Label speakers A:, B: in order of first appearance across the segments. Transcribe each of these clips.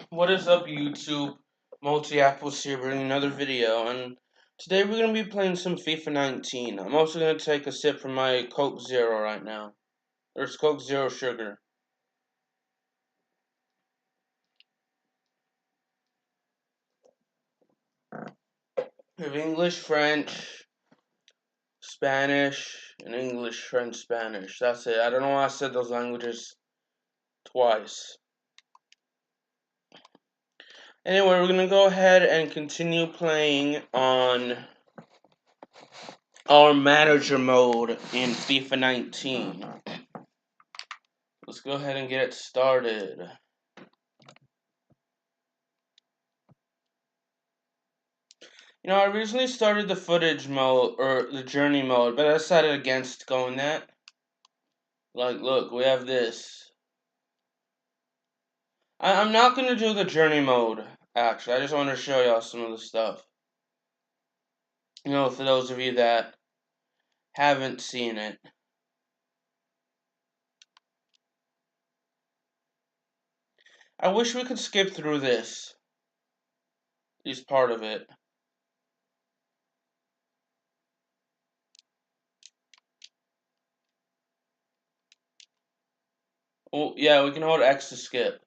A: What is up, YouTube? Multi-Apples here bringing another video, and today we're going to be playing some FIFA 19. I'm also going to take a sip from my Coke Zero right now. There's Coke Zero Sugar. We have English, French, Spanish, and English, French, Spanish. That's it. I don't know why I said those languages twice. Anyway, we're going to go ahead and continue playing on our manager mode in FIFA 19. Let's go ahead and get it started. You know, I recently started the footage mode, or the journey mode, but I decided against going that. Like, look, we have this. I'm not going to do the journey mode, actually. I just want to show y'all some of the stuff. You know, for those of you that haven't seen it. I wish we could skip through this. At least part of it. Oh, yeah, we can hold X to skip.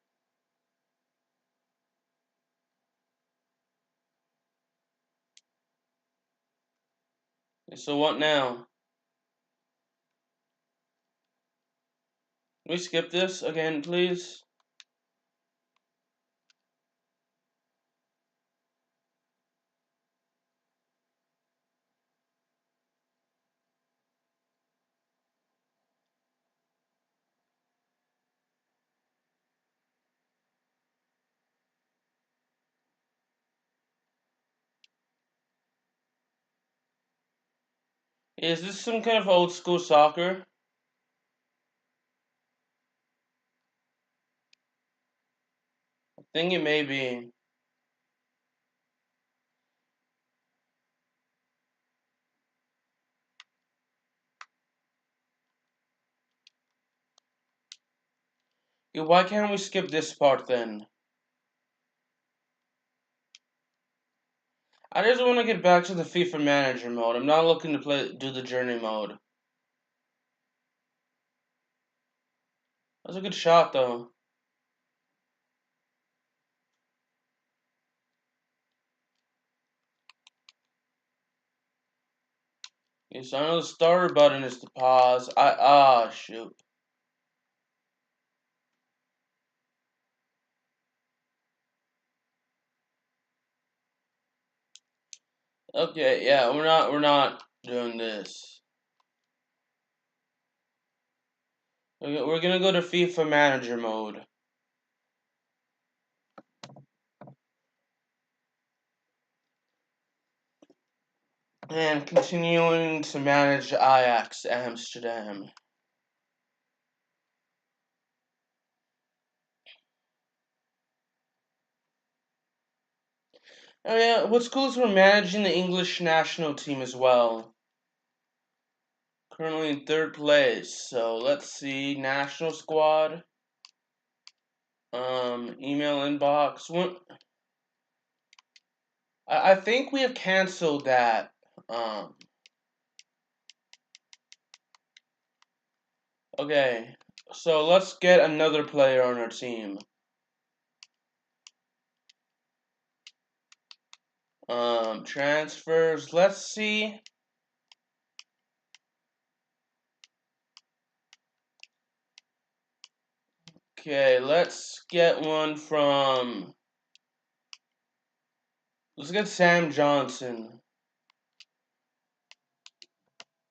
A: So what now? Can we skip this again, please? Is this some kind of old school soccer? I think it may be. Yeah, why can't we skip this part then? I just want to get back to the FIFA manager mode. I'm not looking to do the journey mode. That was a good shot though. Okay, so I know the starter button is to pause. Shoot. Okay, yeah, we're not doing this. We're gonna go to FIFA manager mode. And continuing to manage Ajax Amsterdam. Oh yeah, what's cool is we're managing the English national team as well. Currently in 3rd place, so let's see, national squad. Email inbox. I think we have canceled that. Okay, so let's get another player on our team. Transfers. Let's see. Okay, let's get one from. Let's get Sam Johnson.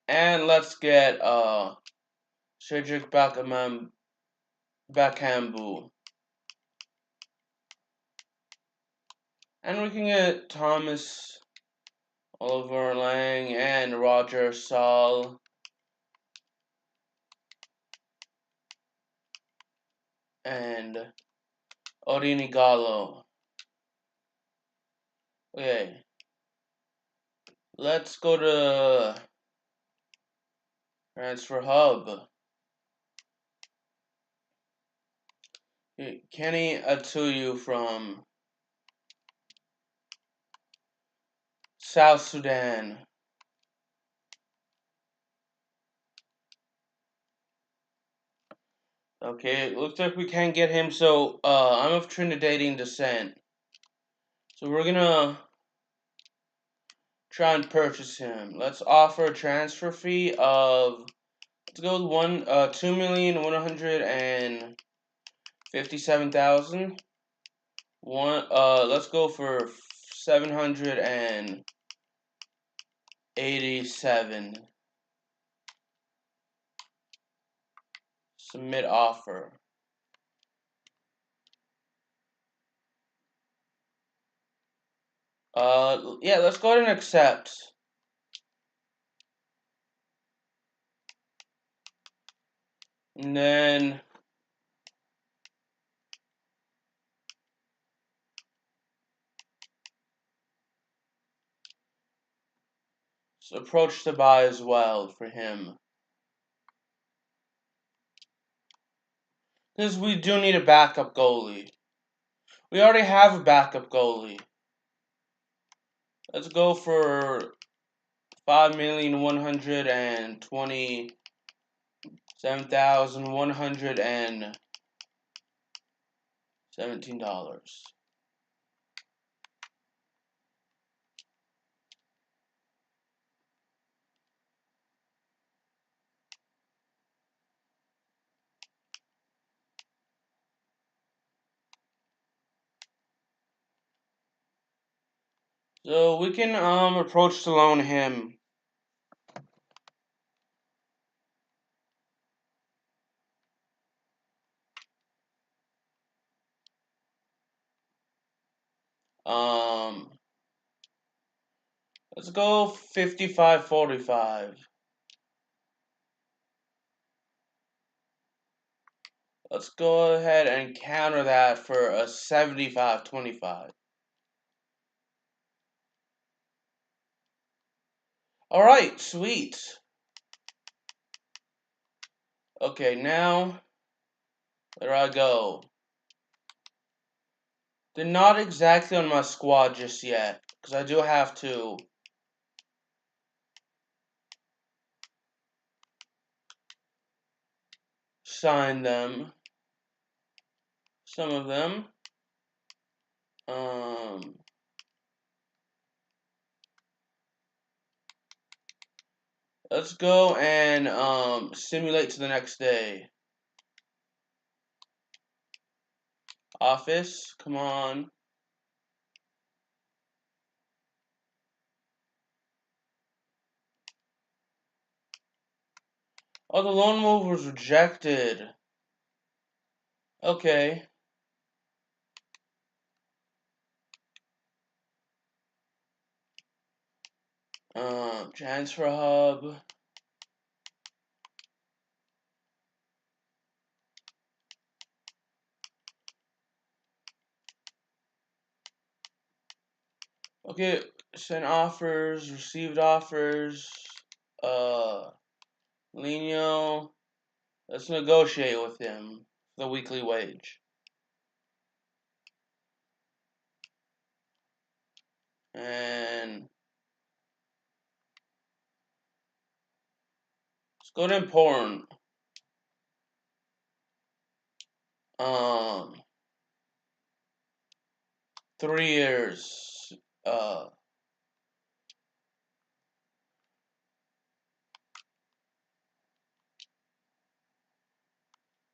A: And let's get Cedric Bakambu. And we can get Thomas Oliver Lang and Roger Saul. And Odini Gallo. Okay. Let's go to Transfer Hub. Kenny Atuyu from South Sudan. Okay, it looks like we can't get him, so I'm of Trinidadian descent. So we're gonna try and purchase him. Let's offer a transfer fee of, let's go with 2,157,000. Let's go for 787. Submit offer. Yeah, let's go ahead and accept. And then approach to buy as well for him. Because we do need a backup goalie. We already have a backup goalie. Let's go for 5,127,117. So we can approach to loan him. Let's go 55-45. Let's go ahead and counter that for a 75-25. Alright, sweet. Okay, now, there I go. They're not exactly on my squad just yet, because I do have to sign them. Some of them. Let's go and simulate to the next day. Office, come on. Oh, the loan move was rejected. Okay. Transfer hub. Okay, send offers, received offers. Lino. Let's negotiate with him the weekly wage. And let's go to important. 3 years.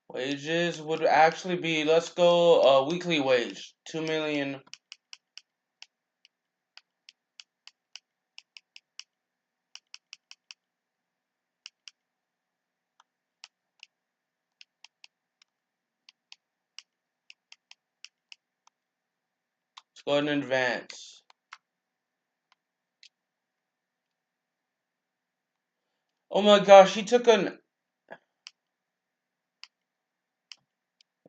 A: Wages would actually be, let's go weekly wage, 2 million. Let's go ahead and advance. Oh my gosh, he took an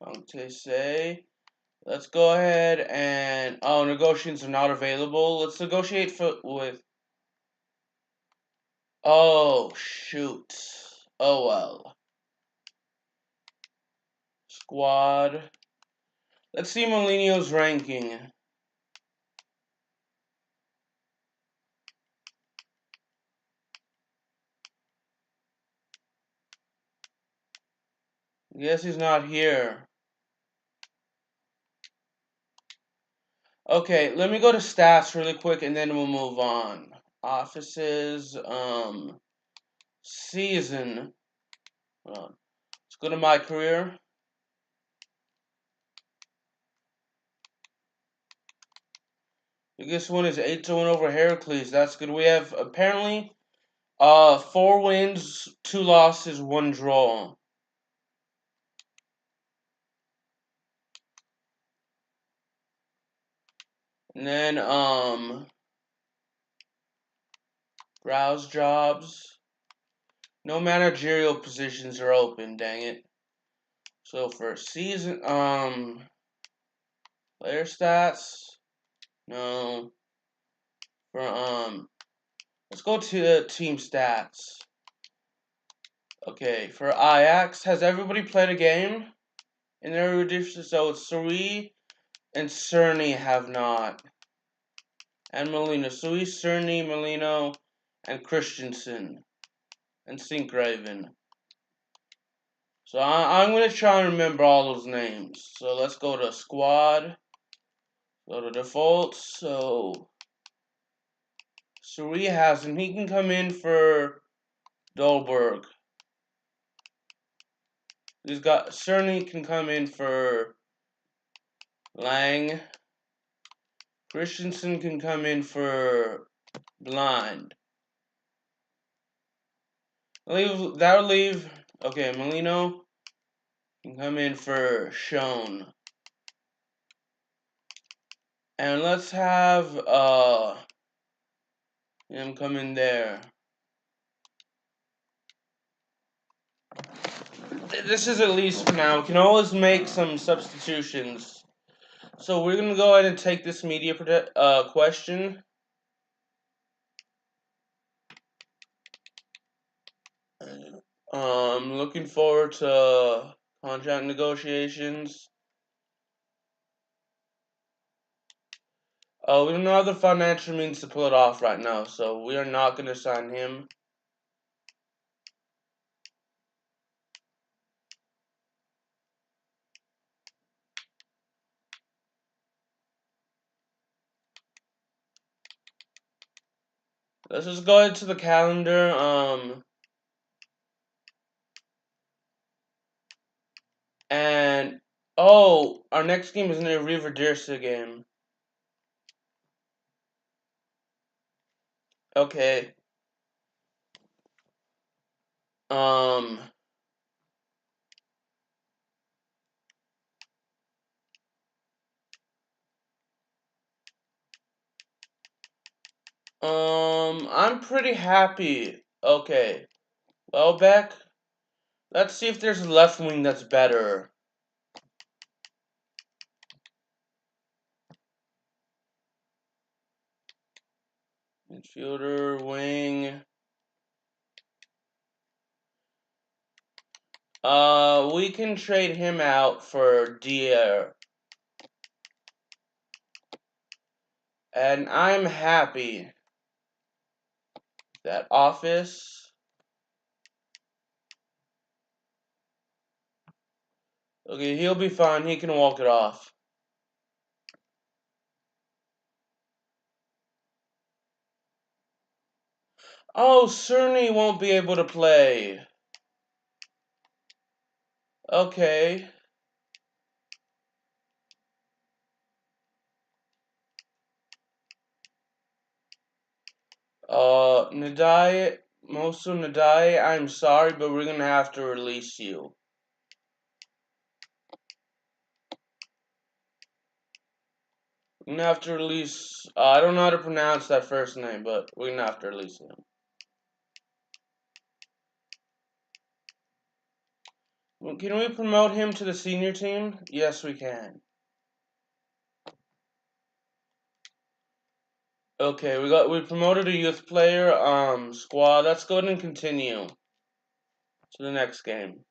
A: Tstashe. Let's go ahead and negotiations are not available. Let's negotiate with. Oh shoot. Oh well. Squad. Let's see Mourinho's ranking. Guess he's not here. Okay, let me go to stats really quick and then we'll move on. Offices, season. Hold on. Let's go to my career. Biggest one is 8-1 over Heracles. That's good. We have apparently 4 wins, 2 losses, 1 draw. And then browse jobs. No managerial positions are open, dang it. So for season player stats, no. For let's go to team stats. Okay, for Ajax, has everybody played a game in their edition? So it's Suri and Cerny have not. And Molino. Suri, Cerny, Molino, and Christensen. And Sinkraven. So I'm going to try and remember all those names. So let's go to squad. Go to defaults. So Suri has him. He can come in for Dolberg. He's got Cerny can come in for Lang. Christensen can come in for Blind. That'll leave. Okay, Molino can come in for Schoen. And let's have him come in there. This is at least for now. We can always make some substitutions. So we're gonna go ahead and take this media question. Looking forward to contract negotiations. We don't have the financial means to pull it off right now, so we are not going to sign him. Let's just go into the calendar. And our next game is a River Dirsa game. Okay. I'm pretty happy. Okay. Welbeck. Let's see if there's a left wing that's better. Midfielder, wing. We can trade him out for Dier. And I'm happy. That office. Okay, he'll be fine. He can walk it off. Oh, Cerny won't be able to play. Okay. Nadai, I'm sorry, but we're gonna have to release you. We're gonna have to release, I don't know how to pronounce that first name, but we're gonna have to release him. Can we promote him to the senior team? Yes, we can. Okay, we promoted a youth player, squad. Let's go ahead and continue to the next game.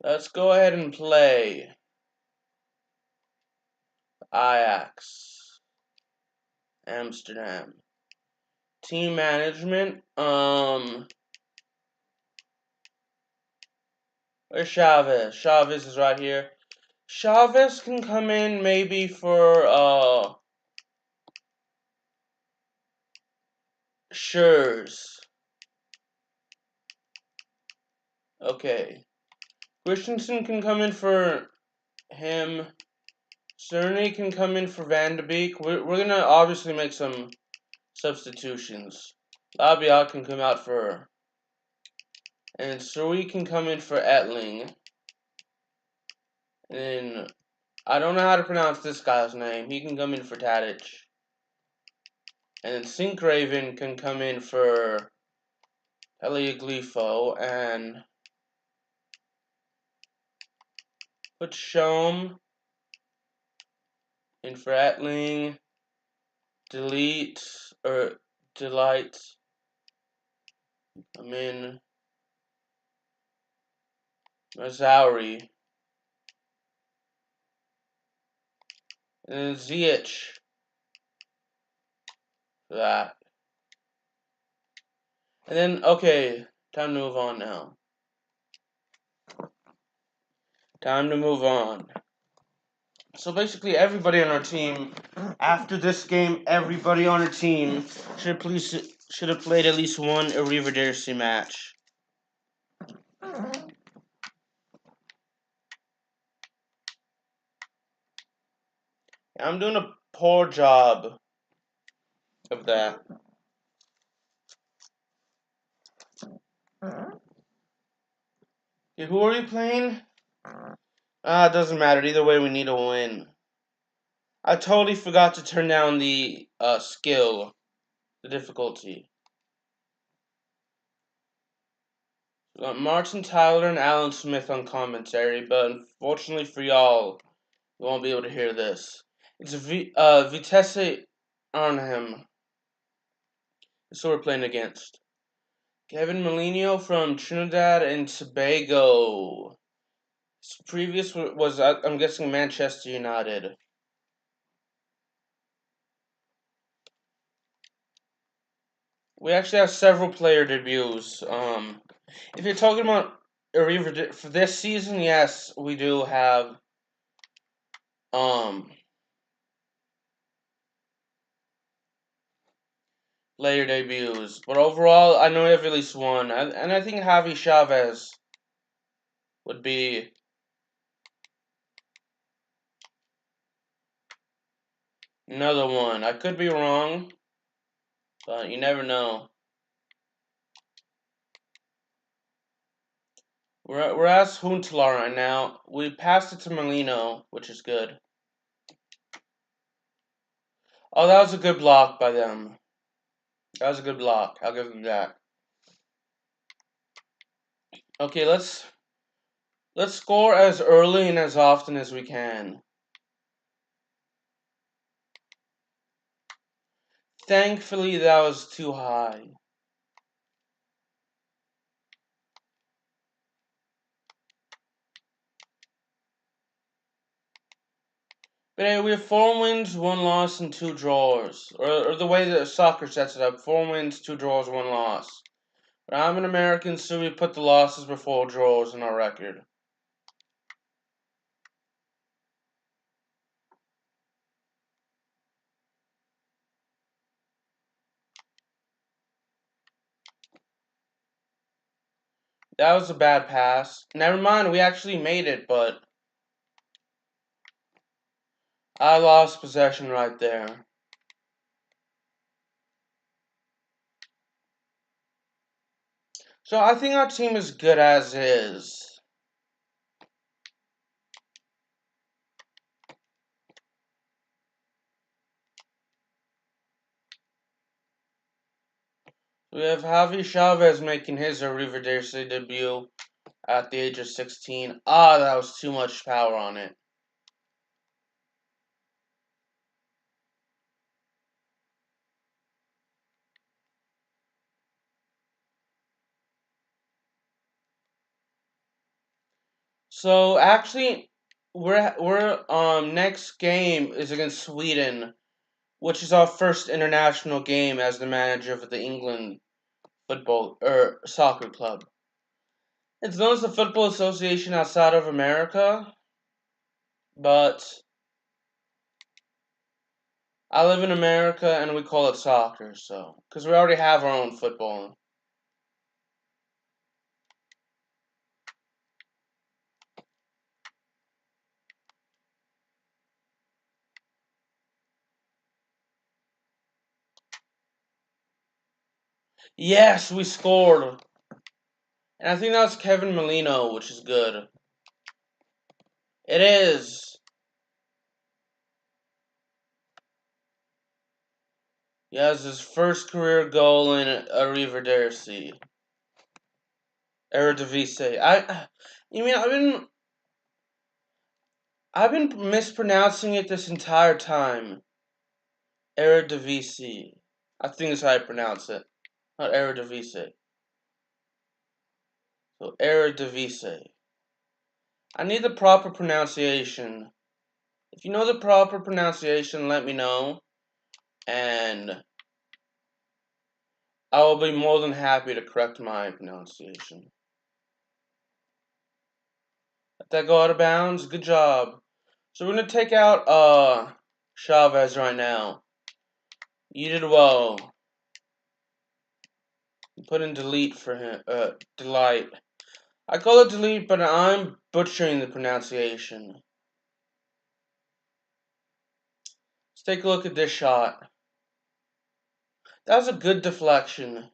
A: Let's go ahead and play. Ajax. Amsterdam. Team management. Where's Chavez? Chavez is right here. Chavez can come in maybe for Schurz. Okay. Christensen can come in for him. Cerny can come in for Van de Beek. We're gonna obviously make some substitutions. Labiat can come out for, and Suri can come in for Etling. And I don't know how to pronounce this guy's name. He can come in for Tadic. And then Sinkraven can come in for Helioglifo and put Shom in for Etling. Delight. I'm in Mazauri. And then Ziyech for that. And then, okay, time to move on now. Time to move on. So basically, everybody on our team, after this game, everybody on our team should have played at least one Arrivederci match. I'm doing a poor job of that. Okay, who are you playing? It doesn't matter. Either way, we need a win. I totally forgot to turn down the skill, the difficulty. We got Martin Tyler and Alan Smith on commentary, but unfortunately for y'all, you won't be able to hear this. It's Vitesse Arnhem. That's who we're playing against. Kevin Molino from Trinidad and Tobago. His previous was, I'm guessing, Manchester United. We actually have several player debuts. If you're talking about for this season, yes, we do have player debuts. But overall, I know we have at least one, and I think Javi Chavez would be another one. I could be wrong, but you never know. We're at Huntelaar right now. We passed it to Molino, which is good. Oh, that was a good block by them. That was a good block. I'll give them that. Okay, let's score as early and as often as we can. Thankfully, that was too high. But hey, we have 4 wins, 1 loss, and 2 draws. Or the way that soccer sets it up, 4 wins, 2 draws, 1 loss. But I'm an American, so we put the losses before draws in our record. That was a bad pass. Never mind, we actually made it, but I lost possession right there. So I think our team is good as is. We have Javi Chavez making his Arrivederci debut at the age of 16. That was too much power on it. So, actually, we're next game is against Sweden, which is our first international game as the manager of the England football or soccer club. It's known as the Football Association outside of America, but I live in America and we call it soccer, so because we already have our own football. Yes, we scored. And I think that was Kevin Molino, which is good. It is. He has his first career goal in Arrivederci. Eredivisie. You mean I've been mispronouncing it this entire time. Eredivisie. I think that's how I pronounce it. Not Eredivisie. So Eredivisie. I need the proper pronunciation. If you know the proper pronunciation, let me know, and I will be more than happy to correct my pronunciation. Let that go out of bounds. Good job. So we're gonna take out Chavez right now. You did well. Put in delete for him. Delight. I call it delete, but I'm butchering the pronunciation. Let's take a look at this shot. That was a good deflection.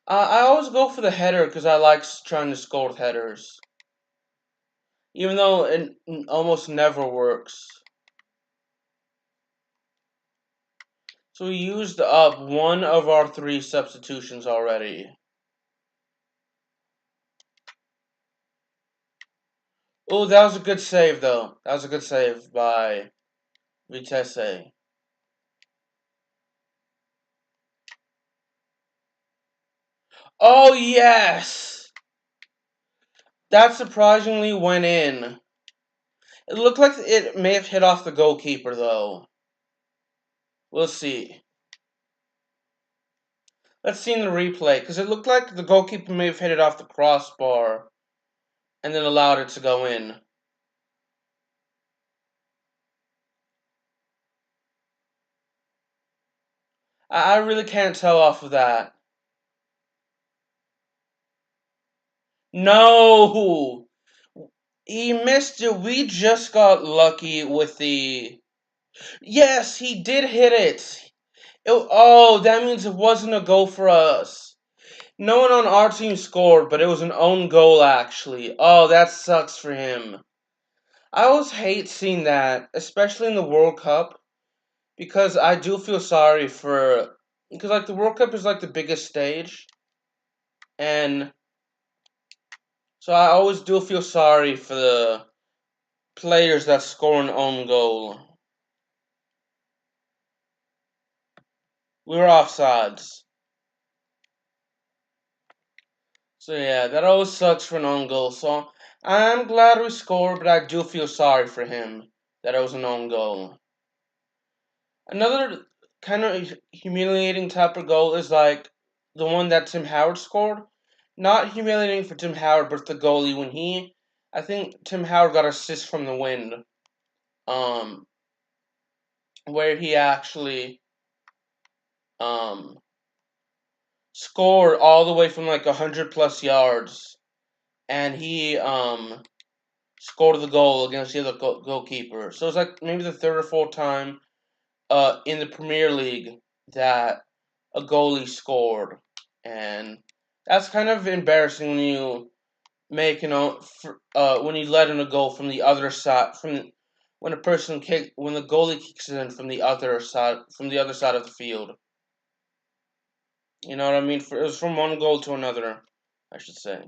A: I always go for the header because I like trying to score with headers. Even though it almost never works. So we used up one of our 3 substitutions already. Oh, that was a good save, though. That was a good save by Tstashe. Oh, yes! That surprisingly went in. It looked like it may have hit off the goalkeeper, though. We'll see. Let's see in the replay, because it looked like the goalkeeper may have hit it off the crossbar and then allowed it to go in. I really can't tell off of that. No! He missed it. We just got lucky with the... Yes, he did hit it. Oh, that means it wasn't a goal for us. No one on our team scored, but it was an own goal, actually. Oh, that sucks for him. I always hate seeing that, especially in the World Cup, because I do feel sorry for... Because, like, the World Cup is, like, the biggest stage, and so I always do feel sorry for the players that score an own goal. We were offsides. So yeah, that always sucks for an own goal. So I'm glad we scored, but I do feel sorry for him that it was an own goal. Another kind of humiliating type of goal is like the one that Tim Howard scored. Not humiliating for Tim Howard, but the goalie when I think Tim Howard got assist from the wind, um, where he actually scored all the way from like 100+ yards, and he scored the goal against the other goalkeeper. So it's like maybe the 3rd or 4th time in the Premier League that a goalie scored, and that's kind of embarrassing when you make when you let in a goal from the other side when when the goalie kicks it in from the other side of the field. You know what I mean? It was from one goal to another, I should say.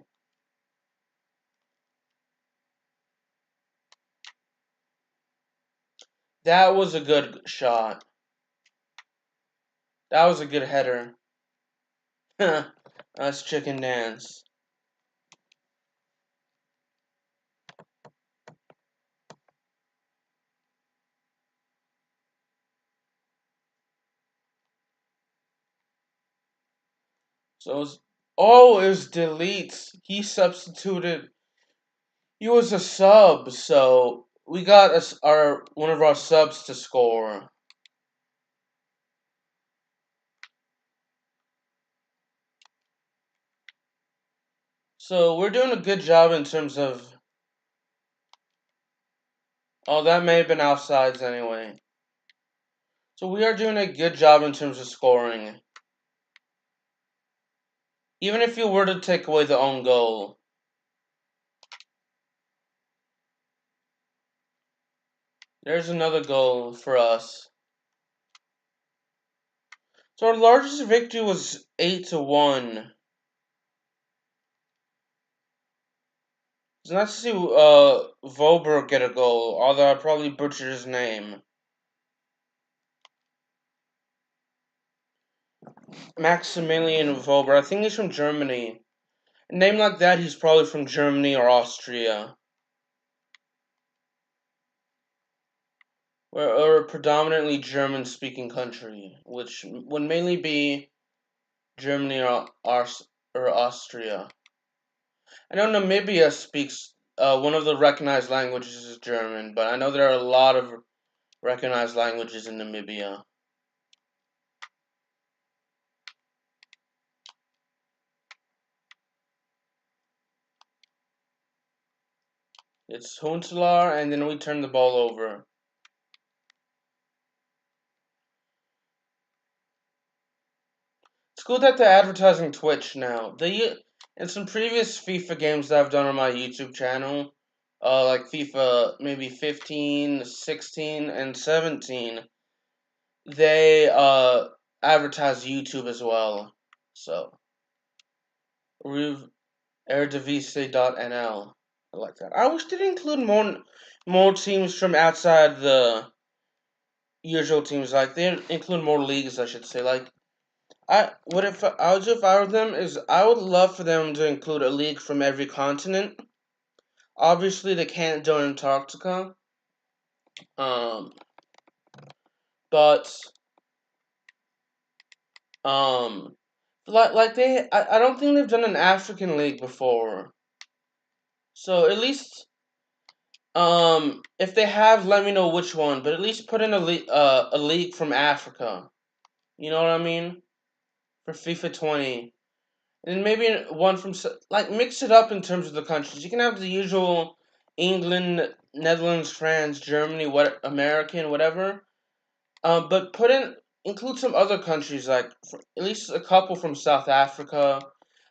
A: That was a good shot. That was a good header. That's Chicken Dance. So it's, oh, it was deletes. He substituted. He was a sub, so we got our one of our subs to score. So we're doing a good job in terms of. Oh, that may have been offsides anyway. So we are doing a good job in terms of scoring. Even if you were to take away the own goal. There's another goal for us. So our largest victory was 8-1. It's nice to see Vober get a goal, although I probably butchered his name. Maximilian Vober. I think he's from Germany. A name like that, he's probably from Germany or Austria. Or a predominantly German-speaking country, which would mainly be Germany or Austria. I know Namibia speaks, one of the recognized languages is German, but I know there are a lot of recognized languages in Namibia. It's Huntelaar, and then we turn the ball over. It's cool that they're advertising Twitch now. In some previous FIFA games that I've done on my YouTube channel, like FIFA maybe 15, 16, and 17, they advertise YouTube as well. So, Eredivisie.nl. I like that. I wish they'd include more teams from outside the usual teams. Like they include more leagues, I should say. Like if I were them is I would love for them to include a league from every continent. Obviously, they can't do Antarctica. Um, but um, I don't think they've done an African league before. So at least if they have, let me know which one. But at least put in a league from Africa. You know what I mean? For FIFA 20. And maybe one from, like, mix it up in terms of the countries. You can have the usual England, Netherlands, France, Germany, American, whatever. But include some other countries, like at least a couple from South Africa,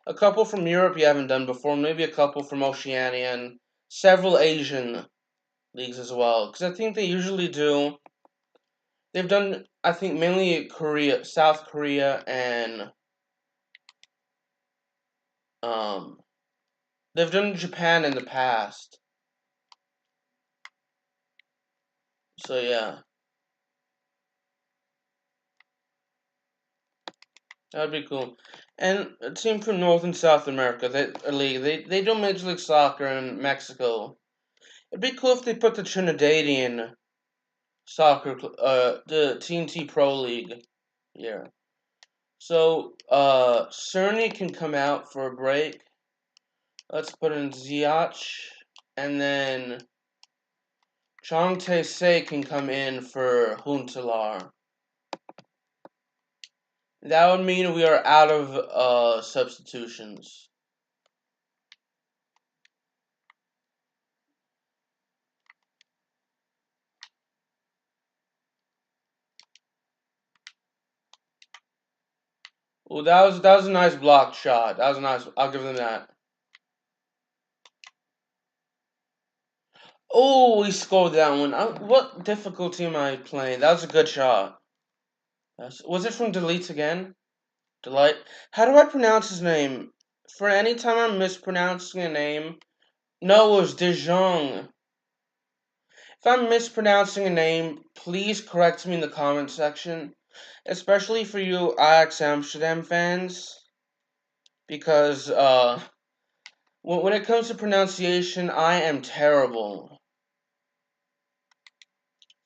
A: a couple from Europe you haven't done before, maybe a couple from Oceania, and several Asian leagues as well. Because I think they usually do. They've done, I think, mainly Korea, South Korea, and um, they've done Japan in the past. So yeah, that'd be cool. And a team from North and South America, a league. They do Major League Soccer in Mexico. It'd be cool if they put the Trinidadian soccer, the TNT Pro League here. So Cerny can come out for a break. Let's put in Ziyech, and then Chong Tae-se can come in for Huntelaar. That would mean we are out of substitutions. Oh, that was a nice block shot. That was nice. I'll give them that. Oh, we scored that one. What difficulty am I playing? That was a good shot. Was it from Delete again? Delight. How do I pronounce his name? For any time I'm mispronouncing a name. No, it was De Jong. If I'm mispronouncing a name, please correct me in the comment section. Especially for you Ajax Amsterdam fans. because when it comes to pronunciation, I am terrible.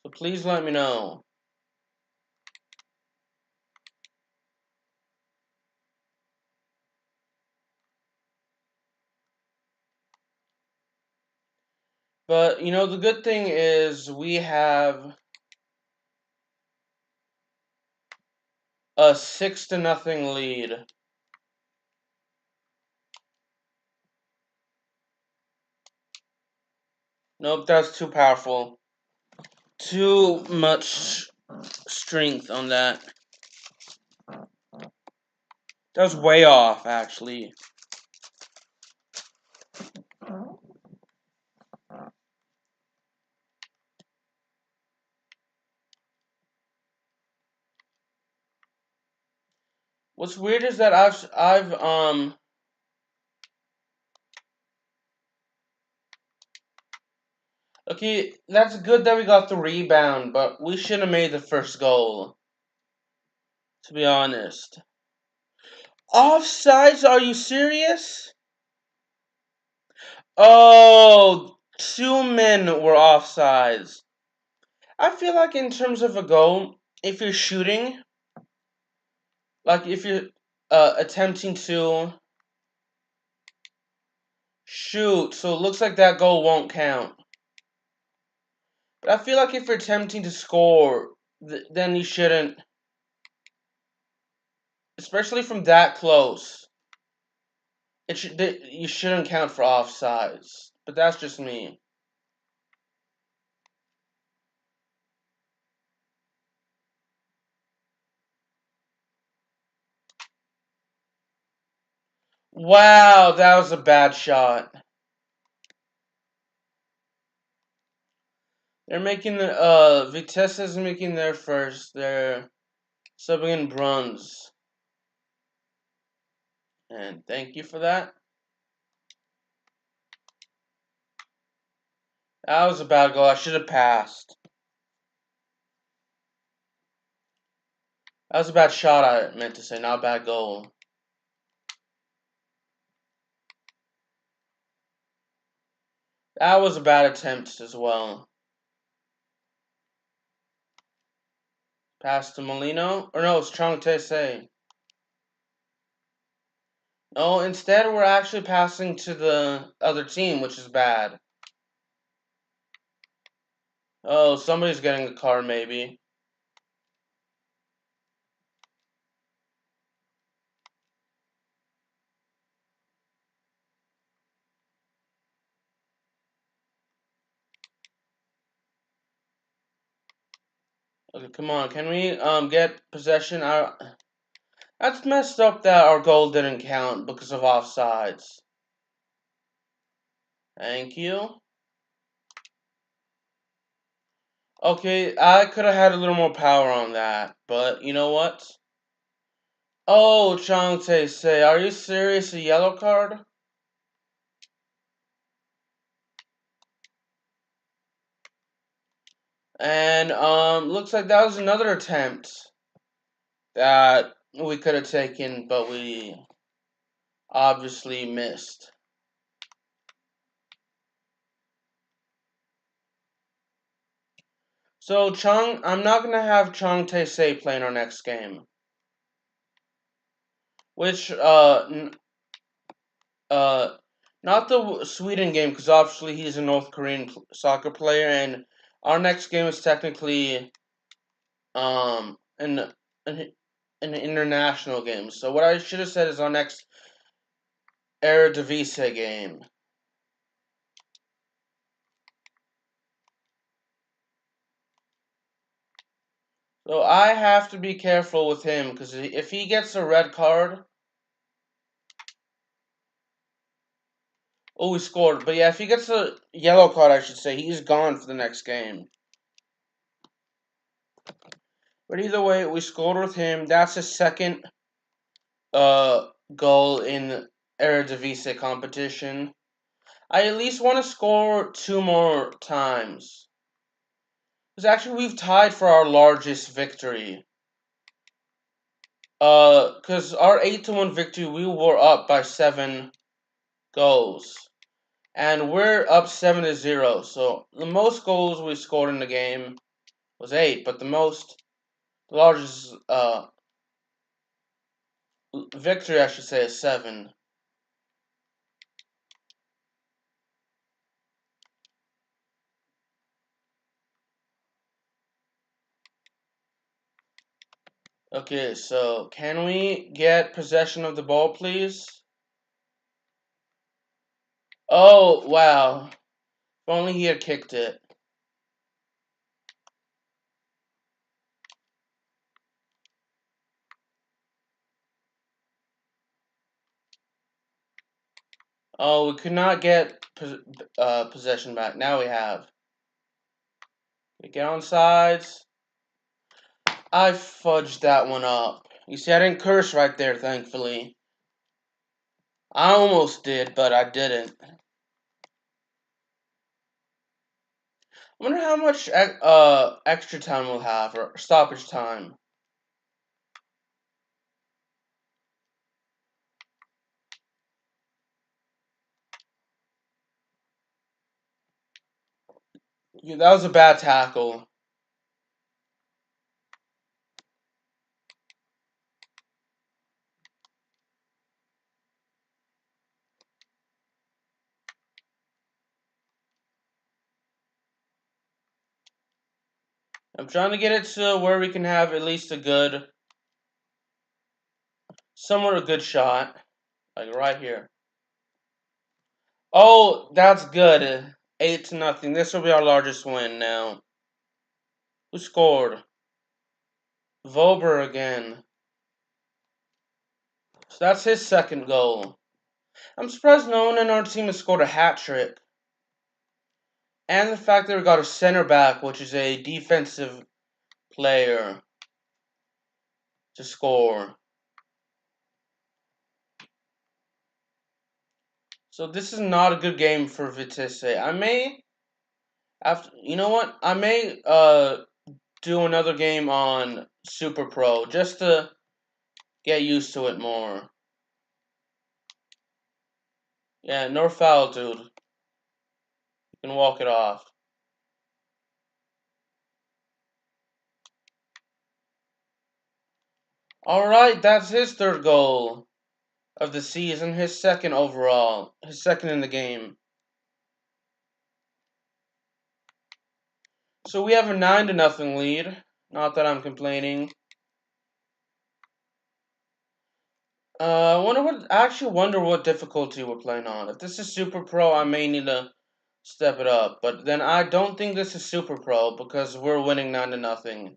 A: So please let me know. But, you know, the good thing is we have a 6-0 lead. Nope, that's too powerful. Too much strength on that. That was way off, actually. What's weird is that okay, that's good that we got the rebound, but we should have made the first goal. To be honest. Offsides? Are you serious? Oh, 2 men were offsides. I feel like in terms of a goal, if you're shooting, like if you're attempting to shoot, so it looks like that goal won't count. But I feel like if you're attempting to score, then you shouldn't, especially from that close. You shouldn't count for offsides. But that's just me. Wow, that was a bad shot. They're making the Vitesse is making their first. They're subbing in bronze. And thank you for that. That was a bad goal. I should have passed. That was a bad shot, I meant to say, not a bad goal. That was a bad attempt as well. Pass to Molino. Or no, it's Tstashe. No, instead we're actually passing to the other team, which is bad. Oh, somebody's getting a card, maybe. Okay, come on. Can we get possession? That's messed up that our goal didn't count because of offsides. Thank you. Okay, I could have had a little more power on that, but you know what? Oh, Tstashe, are you serious? A yellow card? And looks like that was another attempt that we could have taken, but we obviously missed. So I'm not gonna have Tstashe play in our next game, which not the Sweden game because obviously he's a North Korean soccer player, and our next game is technically an international game. So what I should have said is our next Eredivisie game. So I have to be careful with him because if he gets a red card. Oh, he scored. But yeah, if he gets a yellow card, I should say, he's gone for the next game. But either way, we scored with him. That's his second goal in Eredivisie competition. I at least want to score 2 more times. Because actually, we've tied for our largest victory. Because our 8-1 victory, we were up by 7 goals. And we're up 7-0. So the most goals we scored in the game was 8, but the largest victory, I should say, is 7. Okay, so can we get possession of the ball, please? Oh, wow. If only he had kicked it. Oh, we could not get possession back. Now we have. We get on sides. I fudged that one up. You see, I didn't curse right there, thankfully. I almost did, but I didn't. I wonder how much extra time we'll have, or stoppage time. Yeah, that was a bad tackle. I'm trying to get it to where we can have at least somewhat a good shot. Like right here. Oh, that's good. 8-0. This will be our largest win now. Who scored? Vober again. So that's his second goal. I'm surprised no one in our team has scored a hat trick. And the fact that we got a center back, which is a defensive player, to score. So this is not a good game for Vitesse. I may, you know what? I may do another game on Super Pro just to get used to it more. Yeah, no foul, dude. You can walk it off. Alright, that's his third goal of the season. His second overall. His second in the game. So we have a 9-0 lead. Not that I'm complaining. I actually wonder what difficulty we're playing on. If this is Super Pro, I may need to step it up. But then I don't think this is Super Pro because we're winning 9-0.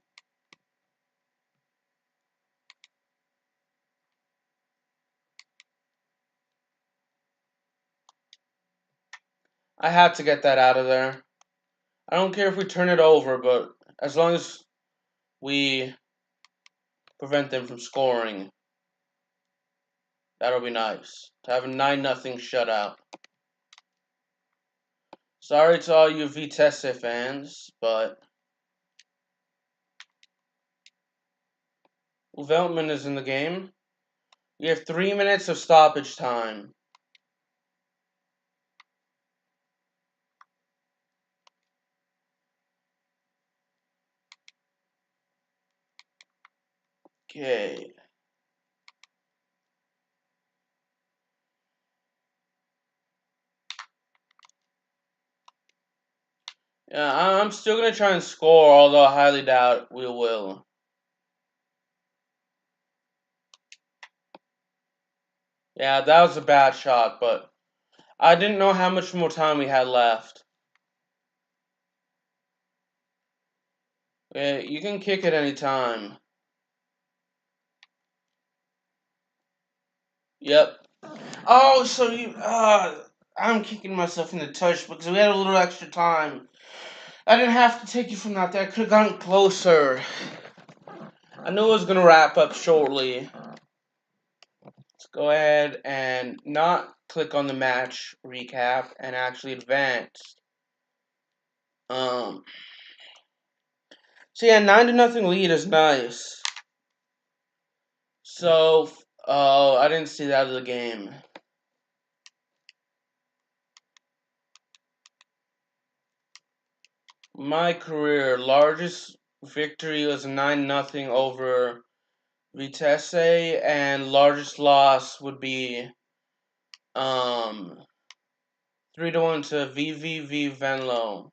A: I had to get that out of there. I don't care if we turn it over, but as long as we prevent them from scoring, that'll be nice. To have a 9-0 shutout. Sorry to all you Vitesse fans, but Veltman is in the game. We have 3 minutes of stoppage time. Okay. Yeah, I'm still going to try and score, although I highly doubt we will. Yeah, that was a bad shot, but I didn't know how much more time we had left. Yeah, you can kick at any time. Yep. Oh, so I'm kicking myself in the touch because we had a little extra time. I didn't have to take you from that there. I could have gotten closer. I knew it was going to wrap up shortly. Let's go ahead and not click on the match recap and actually advance. So yeah, 9-0 lead is nice. So, oh, I didn't see that of the game. My career largest victory was 9-0 over Tstashe, and largest loss would be 3-1 to VVV Venlo.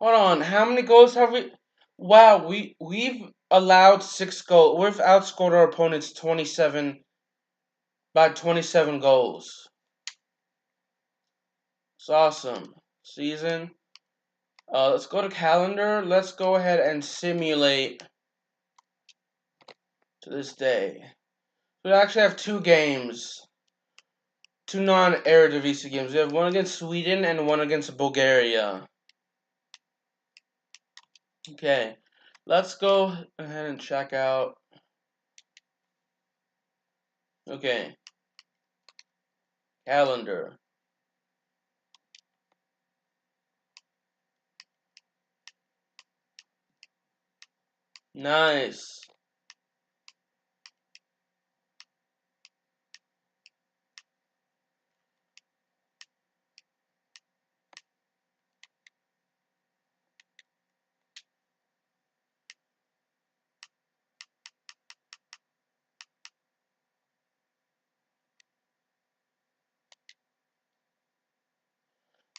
A: Hold on, how many goals have we? Wow, we've allowed 6 goals. We've outscored our opponents 27 by 27 goals. It's awesome. Season. Let's go to calendar. Let's go ahead and simulate to this day. We actually have 2 games. 2 non-Eredivisie games. We have one against Sweden and one against Bulgaria. Okay. Let's go ahead and check out. Okay. Calendar. Nice.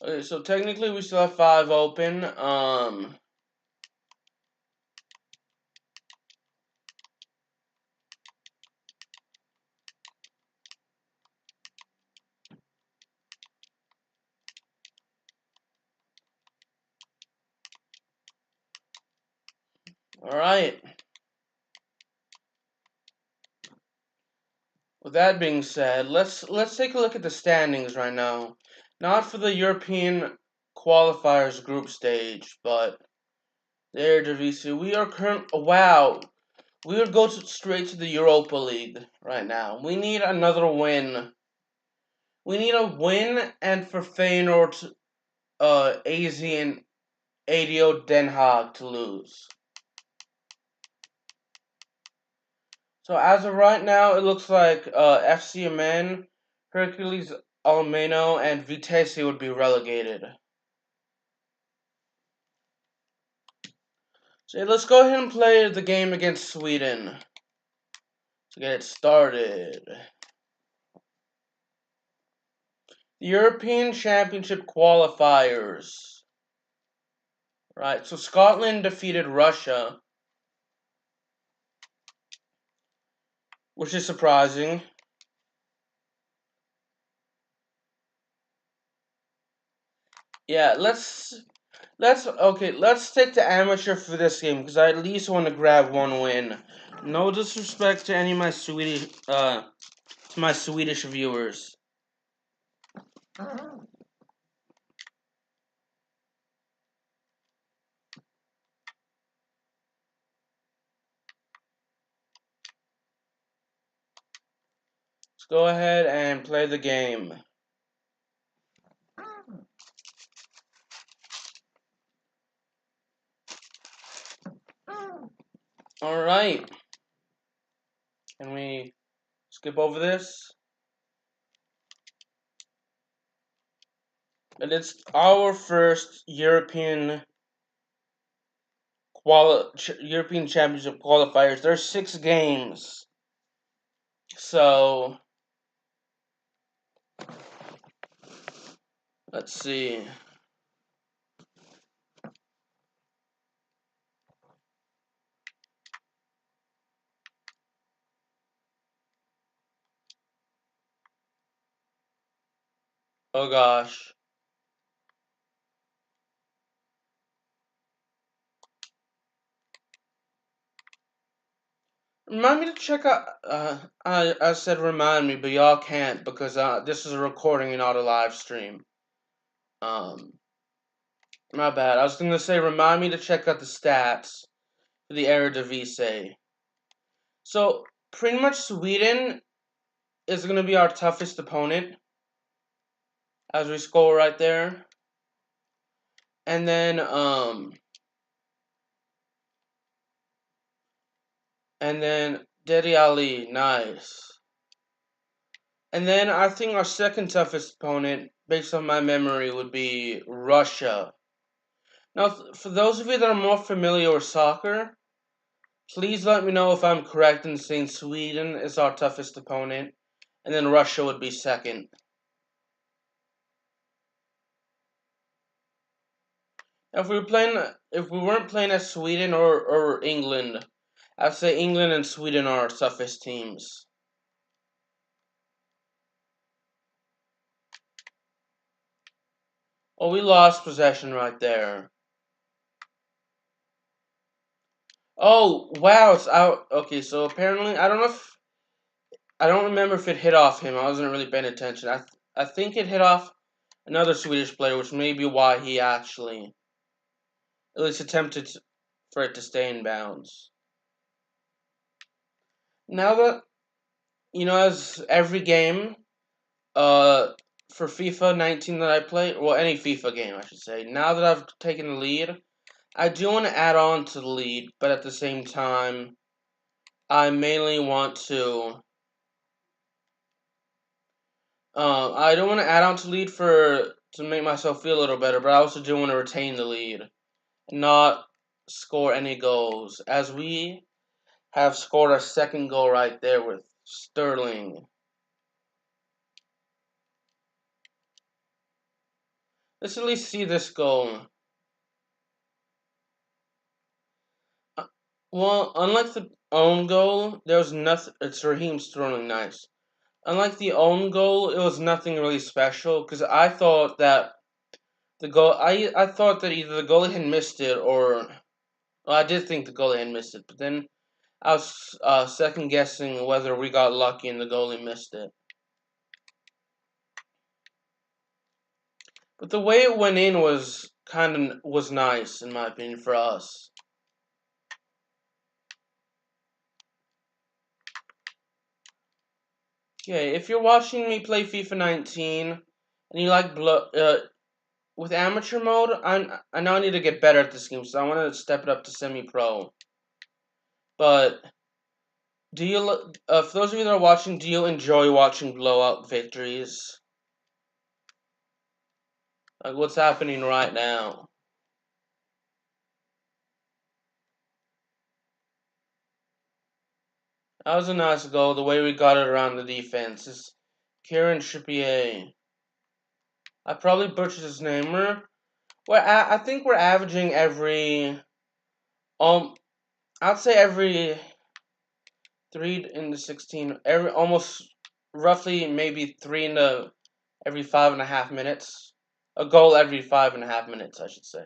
A: Okay, so technically we still have 5 open. All right. With that being said, let's take a look at the standings right now. Not for the European qualifiers group stage, but the Eredivisie. We are wow. We would go straight to the Europa League right now. We need another win. We need a win, and for Feyenoord, AZ and ADO Den Haag to lose. So as of right now, it looks like FC Amen, Hercules Almeno, and Vitesse would be relegated. So let's go ahead and play the game against Sweden to get it started. The European Championship qualifiers. Right, so Scotland defeated Russia, which is surprising. Yeah, let's stick to amateur for this game because I at least want to grab 1 win. No disrespect to any of my Swedish viewers. Let's go ahead and play the game. Alright. Can we skip over this? And it's our first European Championship qualifiers. There's 6 games. So let's see. Oh gosh. Remind me to check out. I said remind me, but y'all can't because this is a recording and not a live stream. My bad. I was gonna say remind me to check out the stats for the Eredivisie. So pretty much Sweden is gonna be our toughest opponent, as we scroll right there, and then And then Dedi Ali, nice. And then I think our second toughest opponent, based on my memory, would be Russia. Now, for those of you that are more familiar with soccer, please let me know if I'm correct in saying Sweden is our toughest opponent, and then Russia would be second. Now, if we weren't playing as Sweden or England, I'd say England and Sweden are our toughest teams. Oh, we lost possession right there. Oh, wow, it's out. Okay, so apparently, I don't remember if it hit off him. I wasn't really paying attention. I think it hit off another Swedish player, which may be why he actually at least attempted for it to stay in bounds. Now that, as every game, for FIFA 19 that I play, well, any FIFA game, I should say, now that I've taken the lead, I do want to add on to the lead, but at the same time, I mainly want to, I don't want to add on to lead to make myself feel a little better, but I also do want to retain the lead, and not score any goals, as we have scored our second goal right there with Sterling. Let's at least see this goal. Well, unlike the own goal, there was nothing. It's Raheem Sterling, nice. Unlike the own goal, it was nothing really special because I thought that I thought that either the goalie had missed it or, well, I did think the goalie had missed it, but then I was second guessing whether we got lucky and the goalie missed it. But the way it went in was nice in my opinion for us. Okay, if you're watching me play FIFA 19 and you like with amateur mode, I know I need to get better at this game, so I want to step it up to semi-pro. But for those of you that are watching, do you enjoy watching blowout victories? Like what's happening right now? That was a nice goal. The way we got it around the defense is Kieran Trippier. I probably butchered his name. I think we're averaging I'd say every 3 into 16, almost roughly maybe every 5.5 minutes. A goal every 5.5 minutes, I should say.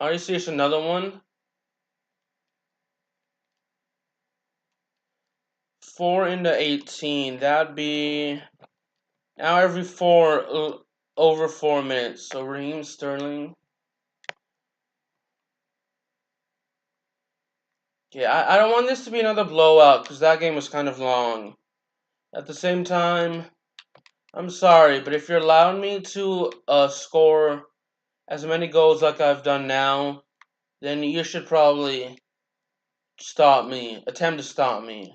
A: Are you serious? Another one? 4 into 18. That'd be now every over 4 minutes. So Raheem Sterling. Yeah, I don't want this to be another blowout because that game was kind of long. At the same time, I'm sorry, but if you're allowing me to score as many goals like I've done now, then you should probably attempt to stop me.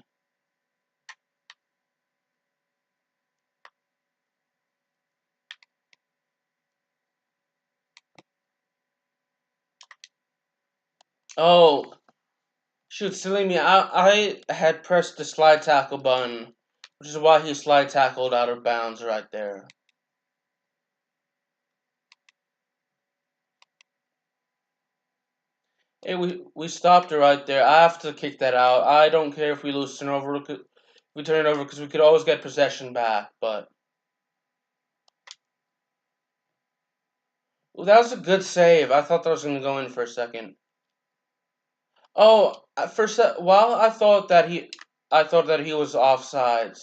A: Oh, shoot, silly me. I had pressed the slide tackle button, which is why he slide tackled out of bounds right there. Hey, we stopped it right there. I have to kick that out. I don't care if we lose turnover. We turn it over because we could always get possession back, but well, that was a good save. I thought that was going to go in for a second. Oh, while I thought that he was offsides.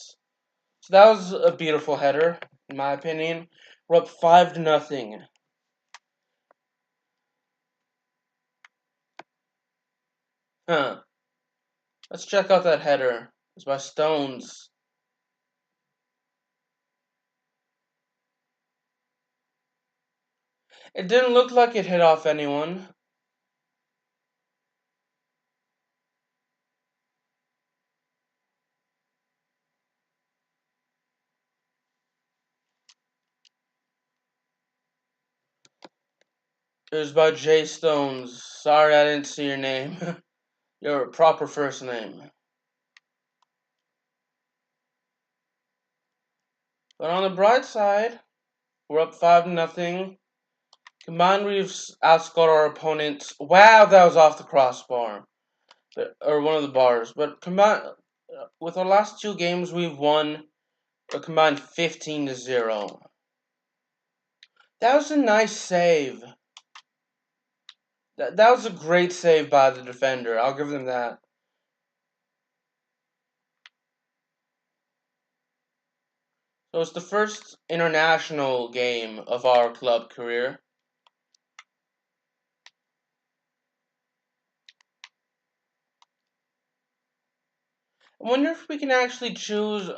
A: So that was a beautiful header, in my opinion. We're up 5-0. Huh. Let's check out that header. It's by Stones. It didn't look like it hit off anyone. It was by J Stones. Sorry I didn't see your name. Your proper first name. But on the bright side, we're up 5-0. Combined, we've outscored our opponents. Wow, that was off the crossbar. Or one of the bars. But combined, with our last 2 games, we've won a combined 15-0. That was a nice save. That was a great save by the defender. I'll give them that. So it's the first international game of our club career. I wonder if we can actually choose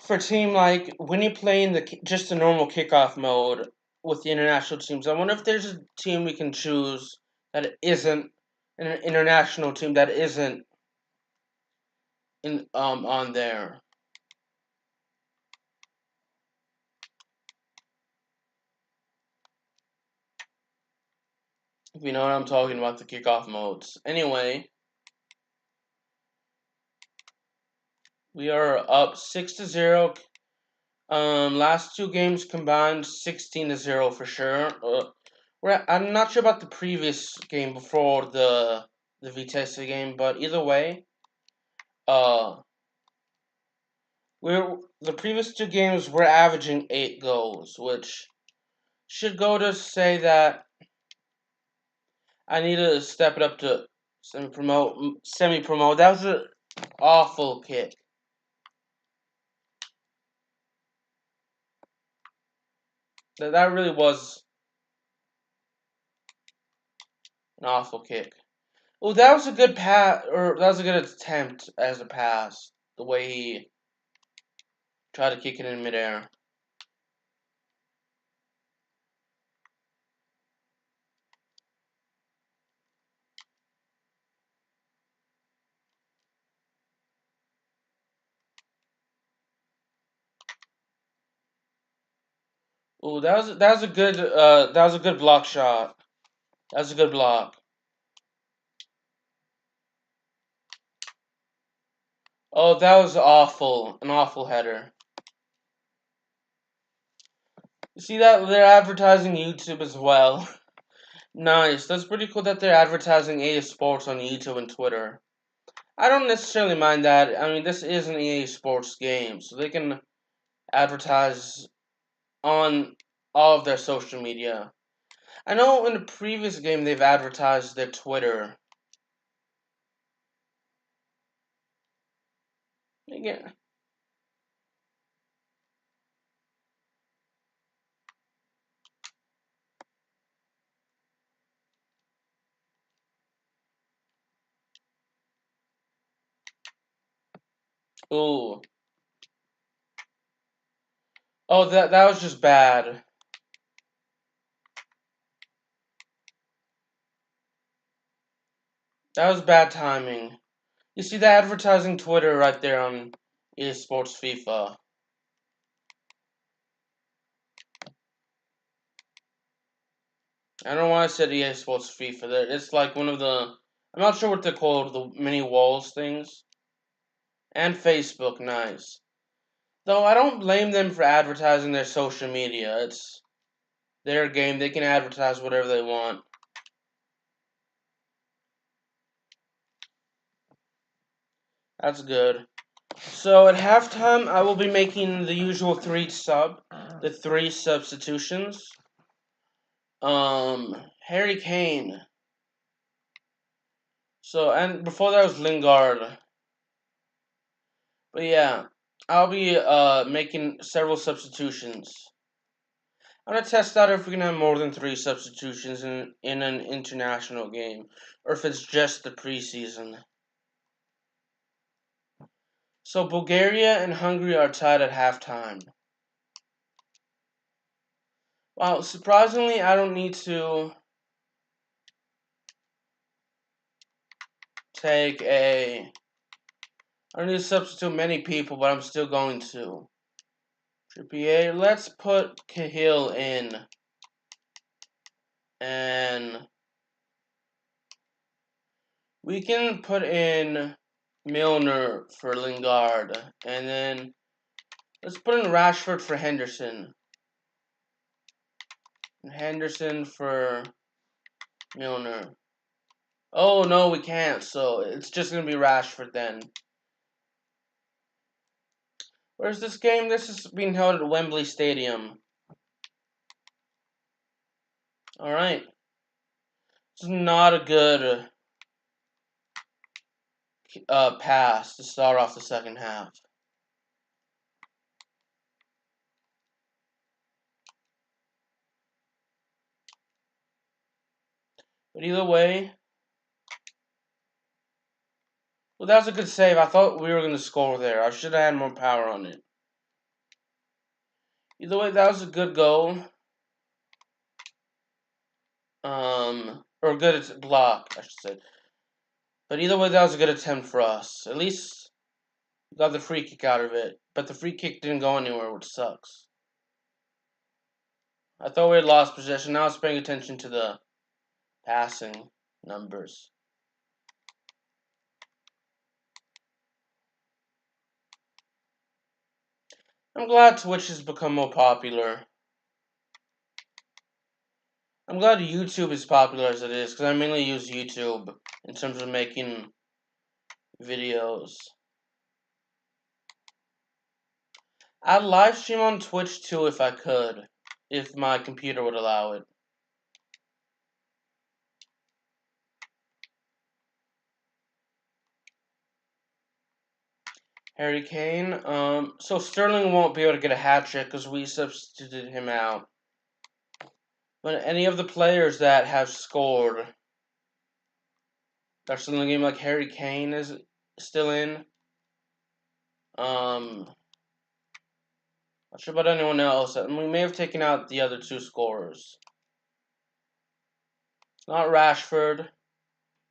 A: for a team, like when you play in just the normal kickoff mode with the international teams. I wonder if there's a team we can choose that isn't an international team that isn't on there. If you know what I'm talking about, the kickoff modes. Anyway, we are up 6-0. Last 2 games combined 16-0 for sure. I'm not sure about the previous game before the Vitesse game, but either way, the previous 2 games we're averaging 8 goals, which should go to say that I need to step it up to semi-promote. That was an awful kick. That really was an awful kick. Oh, that was a good pass, or that was a good attempt as a pass. The way he tried to kick it in midair. Oh, that was a good block shot. That was a good block. Oh, that was awful. An awful header. You see that they're advertising YouTube as well. Nice. That's pretty cool that they're advertising EA Sports on YouTube and Twitter. I don't necessarily mind that. I mean, this is an EA Sports game, so they can advertise on all of their social media. I know in the previous game they've advertised their Twitter. Again. Ooh. Oh, that was just bad. That was bad timing. You see the advertising Twitter right there on EA Sports FIFA. I don't know why I said EA Sports FIFA. It's like one of the... I'm not sure what they're called, the mini walls things. And Facebook, nice. Though I don't blame them for advertising their social media. It's their game. They can advertise whatever they want. That's good. So at halftime, I will be making the usual the 3 substitutions. Harry Kane. So, and before that was Lingard. But yeah, I'll be making several substitutions. I'm gonna test out if we can have more than 3 substitutions in an international game, or if it's just the preseason. So Bulgaria and Hungary are tied at halftime. Well, surprisingly, I don't need to take I don't need to substitute many people, but I'm still going to. Trippier. Let's put Cahill in. And we can put in Milner for Lingard. And then let's put in Rashford for Henderson. And Henderson for Milner. Oh, no, we can't. So it's just going to be Rashford then. Where's this game? This is being held at Wembley Stadium. Alright. This is not a good pass to start off the second half. But either way, well, that was a good save. I thought we were going to score there. I should have had more power on it. Either way, that was a good goal. Or a good block, I should say. But either way, that was a good attempt for us. At least we got the free kick out of it. But the free kick didn't go anywhere, which sucks. I thought we had lost possession. Now I was paying attention to the passing numbers. I'm glad Twitch has become more popular. I'm glad YouTube is popular as it is, because I mainly use YouTube in terms of making videos. I'd live stream on Twitch too if I could, if my computer would allow it. Harry Kane, so Sterling won't be able to get a hat trick because we substituted him out. But any of the players that have scored are still in the game, like Harry Kane is still in. Not sure about anyone else. And we may have taken out the other two scorers. Not Rashford,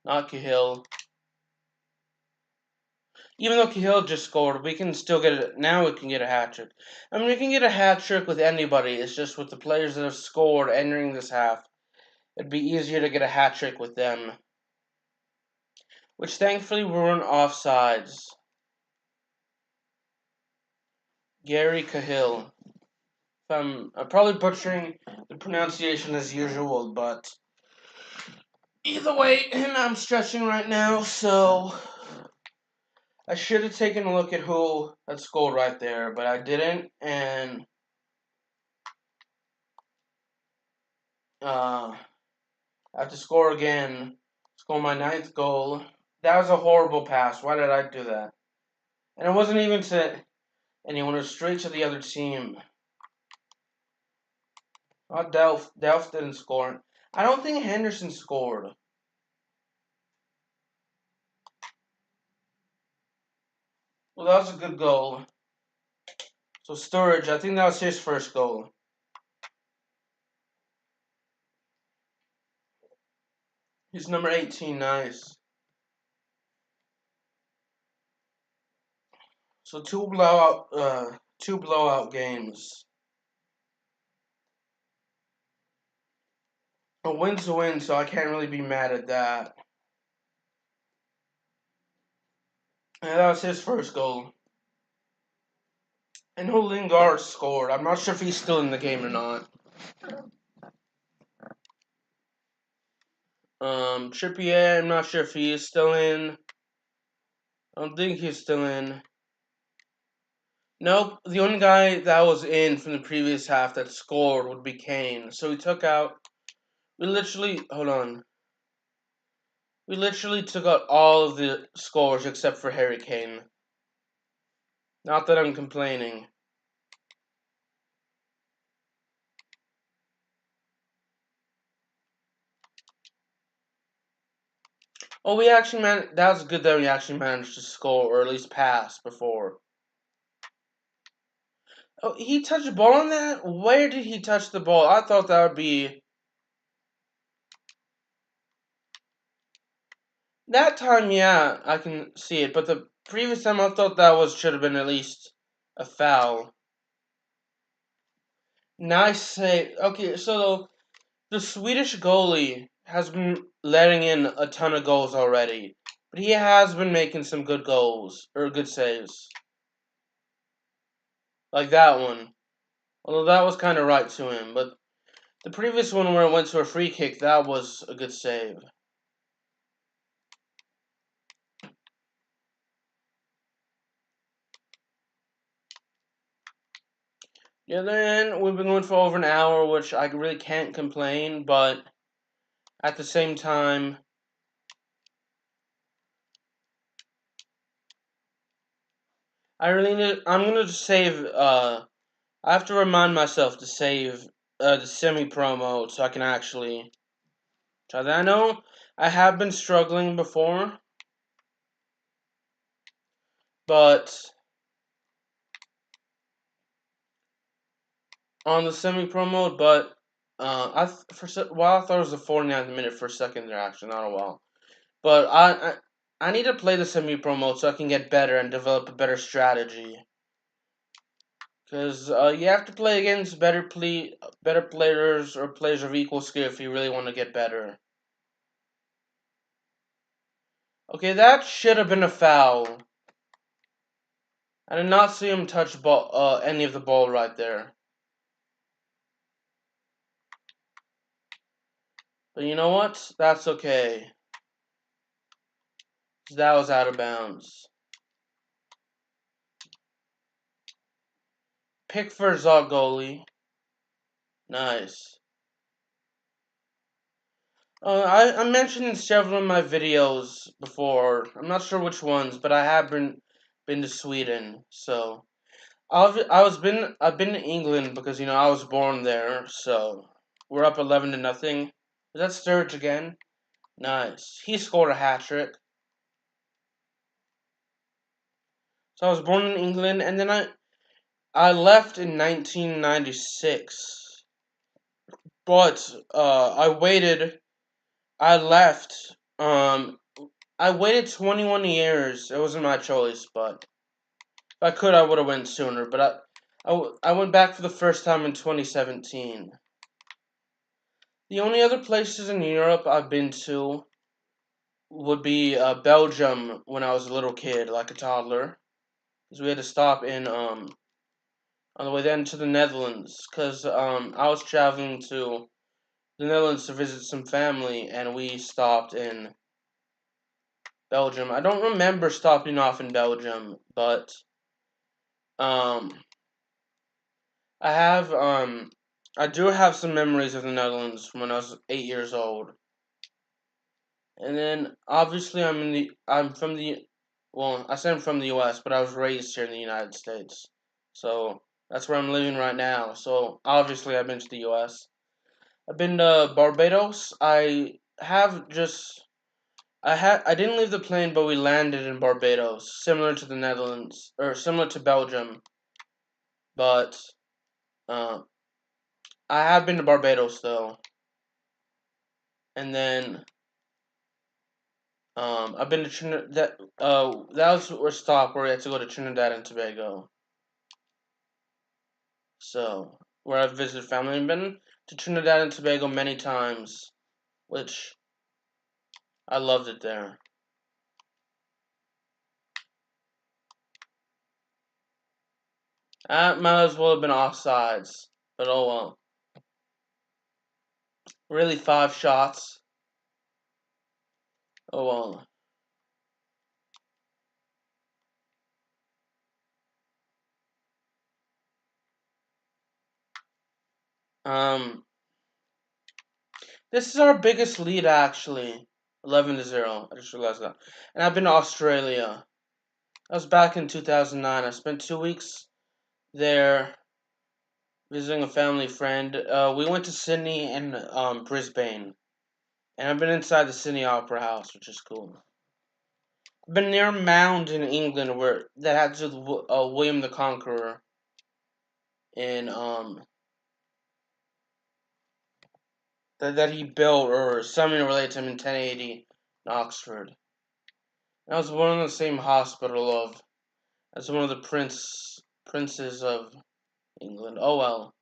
A: not Cahill. Even though Cahill just scored, we can still get it. Now we can get a hat trick. I mean, we can get a hat trick with anybody. It's just with the players that have scored entering this half. It'd be easier to get a hat trick with them. Which thankfully we weren't offsides. Gary Cahill. I'm probably butchering the pronunciation as usual, but either way, I'm stretching right now, so I should have taken a look at who had scored right there, but I didn't, and I have to score again, score my 9th goal. That was a horrible pass. Why did I do that? And it wasn't even to anyone. It was straight to the other team. Not Delph. Delph didn't score. I don't think Henderson scored. Well, that was a good goal. So Sturridge, I think that was his first goal. He's number 18, nice. So two blowout games. A win's a win, so I can't really be mad at that. And that was his first goal. I know Lingard scored. I'm not sure if he's still in the game or not. Trippier, I'm not sure if he is still in. I don't think he's still in. Nope, the only guy that was in from the previous half that scored would be Kane. So we took out, hold on. We literally took out all of the scores except for Harry Kane. Not that I'm complaining. Oh, that was good that we actually managed to score, or at least pass before. Oh, he touched the ball on that? Where did he touch the ball? I thought that would be... That time, yeah, I can see it. But the previous time, I thought that should have been at least a foul. Nice save. Okay, so the Swedish goalie has been letting in a ton of goals already, but he has been making some good goals or good saves, like that one. Although that was kind of right to him, but the previous one where it went to a free kick, that was a good save. The other end, we've been going for over an hour, which I really can't complain, but at the same time, I'm gonna save, I have to remind myself to save, the semi-pro mode so I can actually try that. I know I have been struggling before, but on the semi-pro mode, but, while I thought it was the 49th minute for a second there, actually, not a while. But I need to play the semi-pro mode so I can get better and develop a better strategy. Because you have to play against better players or players of equal skill if you really want to get better. Okay, that should have been a foul. I did not see him touch any of the ball right there. But you know what? That's okay. That was out of bounds. Pickford's our goalie. Nice. I mentioned in several of my videos before. I'm not sure which ones, but I have been to Sweden. So I've been to England because I was born there. So we're up 11-0. Is that Sturridge again? Nice. He scored a hat trick. So I was born in England, and then I left in 1996. But I waited. I left. I waited 21 years. It wasn't my choice, but if I could, I would have went sooner. But I went back for the first time in 2017. The only other places in Europe I've been to would be Belgium when I was a little kid, like a toddler, because we had to stop in on the way then to the Netherlands, because I was traveling to the Netherlands to visit some family, and we stopped in Belgium. I don't remember stopping off in Belgium, but um, I have I do have some memories of the Netherlands from when I was 8 years old. And then obviously I'm from the well, I say I'm from the US, but I was raised here in the United States. So that's where I'm living right now. So obviously I've been to the US. I've been to Barbados. I didn't leave the plane, but we landed in Barbados, similar to the Netherlands or similar to Belgium. But uh, I have been to Barbados though, and then I've been to Trinidad. That was our stop where we had to go to Trinidad and Tobago. So where I've visited family and been to Trinidad and Tobago many times, which I loved it there. That might as well have been offsides, but oh well. Really, 5 shots. Oh well. Um, this is our biggest lead actually, 11-0. I just realized that, and I've been to Australia. I was back in 2009. I spent 2 weeks there visiting a family friend. We went to Sydney and Brisbane, and I've been inside the Sydney Opera House, which is cool. I've been near a mound in England where that had to do with William the Conqueror in that he built or something related to him in 1080 in Oxford. And I was born in the same hospital as one of the princes of England. Oh well.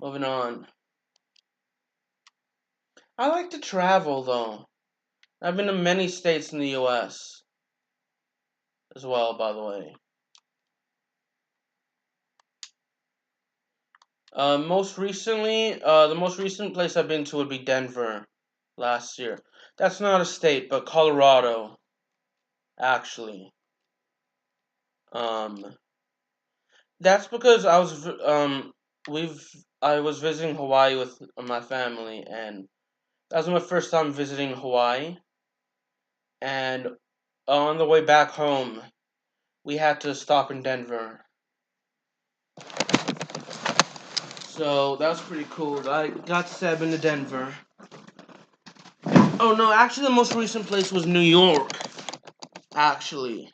A: Moving on. I like to travel, though. I've been to many states in the U.S. as well, by the way. Most recently, the most recent place I've been to would be Denver last year. That's not a state, but Colorado, actually. Um, that's because we've I was visiting Hawaii with my family, and that was my first time visiting Hawaii. And on the way back home, we had to stop in Denver. So that was pretty cool. I got to say I've been to Denver. Oh no, actually the most recent place was New York. Actually.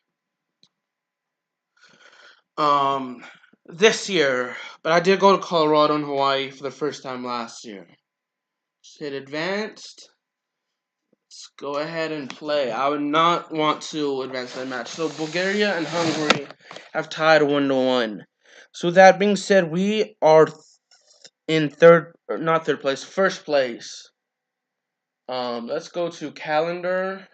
A: Um this year. But I did go to Colorado and Hawaii for the first time last year. Just hit advanced. Let's go ahead and play. I would not want to advance that match. So Bulgaria and Hungary have tied 1-1. So with that being said, we are in first place. Let's go to calendar.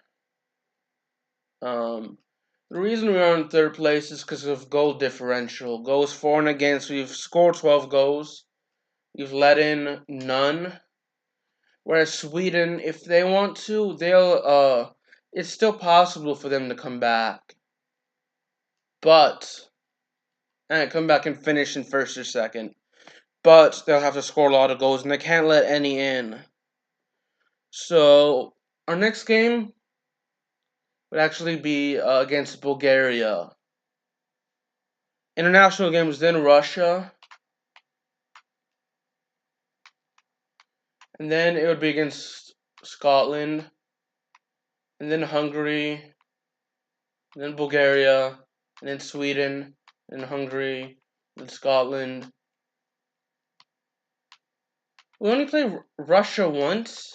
A: The reason we are in third place is because of goal differential. Goals for and against, we've scored 12 goals. We've let in none. Whereas Sweden, if they want to, it's still possible for them to come back. And come back and finish in first or second. But they'll have to score a lot of goals, and they can't let any in. So, our next game would actually be against Bulgaria. International games, then Russia. And then it would be against Scotland. And then Hungary. And then Bulgaria. And then Sweden. And Hungary. And Scotland. We only play Russia once.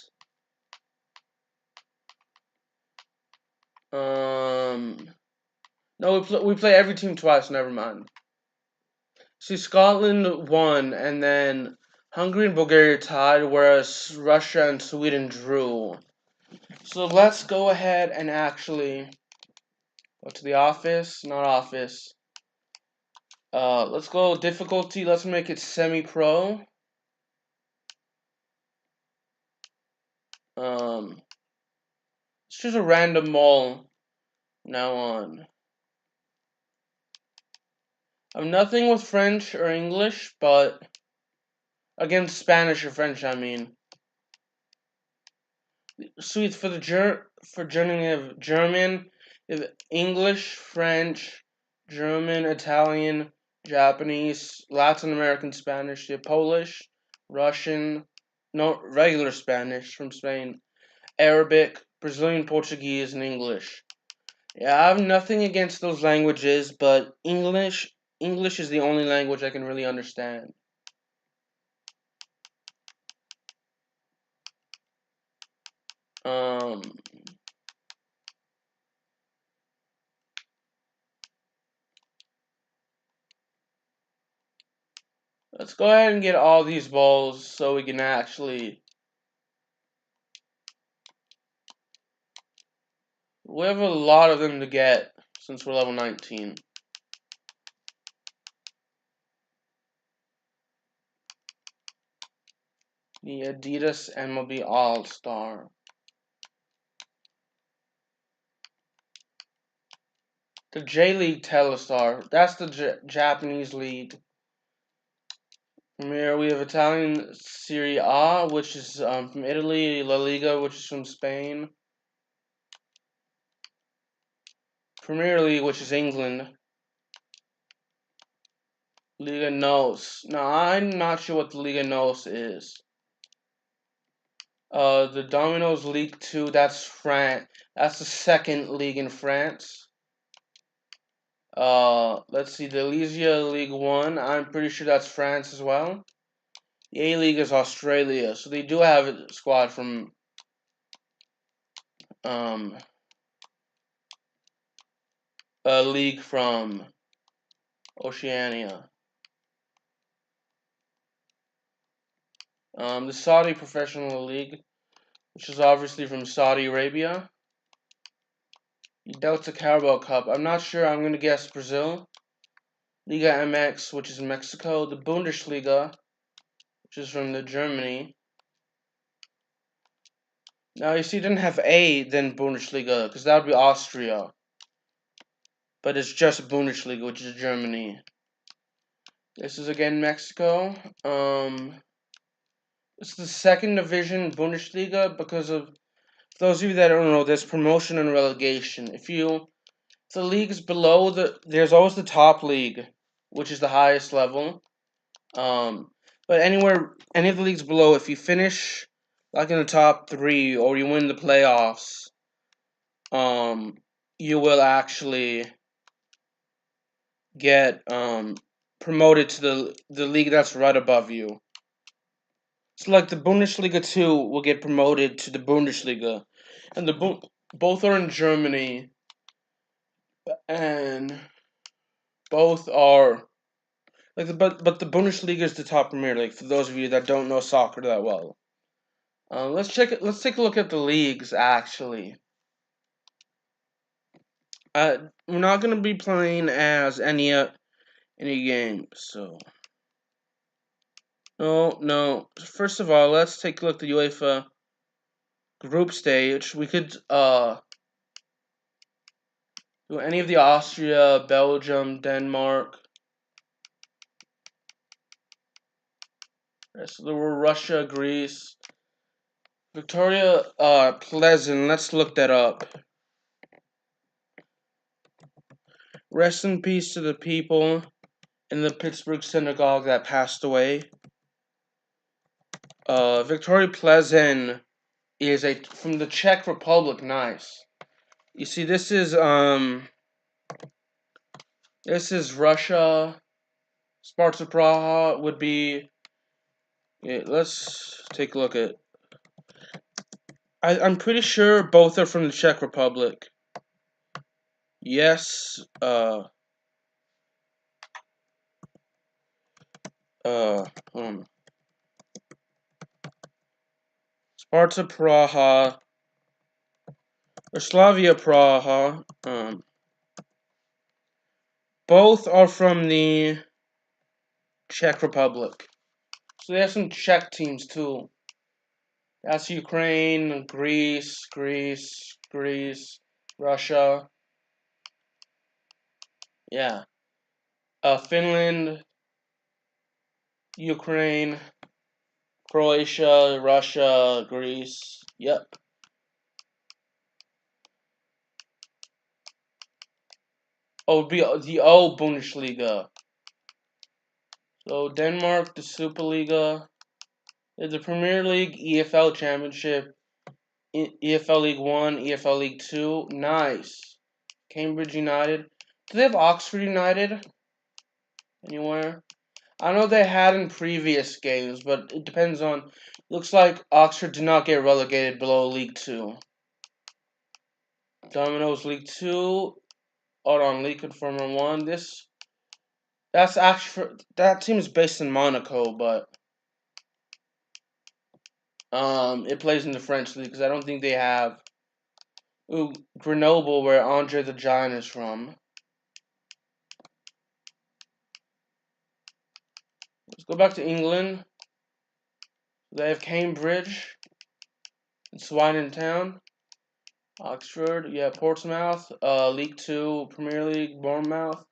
A: No, we play every team twice, never mind. See, Scotland won, and then Hungary and Bulgaria tied, whereas Russia and Sweden drew. So let's go ahead and actually go to the office, not office. Let's go difficulty, let's make it semi-pro. Let's choose a random mall now on. I'm nothing with French or English, but against Spanish or French, I mean. Sweet for Germany of German, English, French, German, Italian, Japanese, Latin American Spanish, Polish, Russian, no regular Spanish from Spain, Arabic, Brazilian Portuguese, and English. Yeah, I have nothing against those languages, but English is the only language I can really understand. Let's go ahead and get all these balls so we can actually. We have a lot of them to get since we're level 19. The Adidas MLB All-Star. The J-League Telestar. That's the Japanese league. From here we have Italian Serie A, which is from Italy. La Liga, which is from Spain. Premier League, which is England. Liga NOS. Now, I'm not sure what the Liga NOS is. The Domino's League 2, that's France. That's the second league in France. Let's see, the Elysia League 1, I'm pretty sure that's France as well. The A-League is Australia, so they do have a squad from, a league from Oceania. The Saudi Professional League, which is obviously from Saudi Arabia. The Delta Carabao Cup, I'm not sure, I'm going to guess Brazil. Liga MX, which is Mexico. The Bundesliga, which is from Germany. Now, you see, it didn't have A, then Bundesliga, because that would be Austria. But it's just Bundesliga, which is Germany. This is again Mexico. It's the second division Bundesliga because of, for those of you that don't know, there's promotion and relegation. If the leagues below there's always the top league, which is the highest level. But any of the leagues below, if you finish like in the top 3 or you win the playoffs, you will actually get promoted to the league that's right above you. So like the Bundesliga 2 will get promoted to the Bundesliga, and both are in Germany, and both are like but the Bundesliga is the top Premier League. For those of you that don't know soccer that well, let's check it. Let's take a look at the leagues actually. We're not gonna be playing as any games, so no. First of all, let's take a look at the UEFA group stage. We could do any of the Austria, Belgium, Denmark. So there were Russia, Greece, Victoria, Pleasant. Let's look that up. Rest in peace to the people in the Pittsburgh synagogue that passed away. Victoria Pleasant is from the Czech Republic. Nice. You see, this is Russia. Sparta Praha would be. Yeah, let's take a look at. I'm pretty sure both are from the Czech Republic. Yes. Sparta Praha or Slavia Praha. Both are from the Czech Republic. So they have some Czech teams too. That's Ukraine, Greece, Russia. Yeah. Finland, Ukraine, Croatia, Russia, Greece. Yep. Oh, it'd be the O Bundesliga. So Denmark, the Superliga. There's the Premier League, EFL Championship, EFL League 1, EFL League 2. Nice. Cambridge United. Do they have Oxford United? Anywhere? I know they had in previous games, but it depends on. Looks like Oxford did not get relegated below League 2. Domino's League 2. Hold on, League Confirmer 1. That's actually that team is based in Monaco, but it plays in the French league because I don't think they have. Ooh, Grenoble, where Andre the Giant is from. Let's go back to England. They have Cambridge and Swindon Town. Oxford, yeah, Portsmouth, League 2, Premier League, Bournemouth.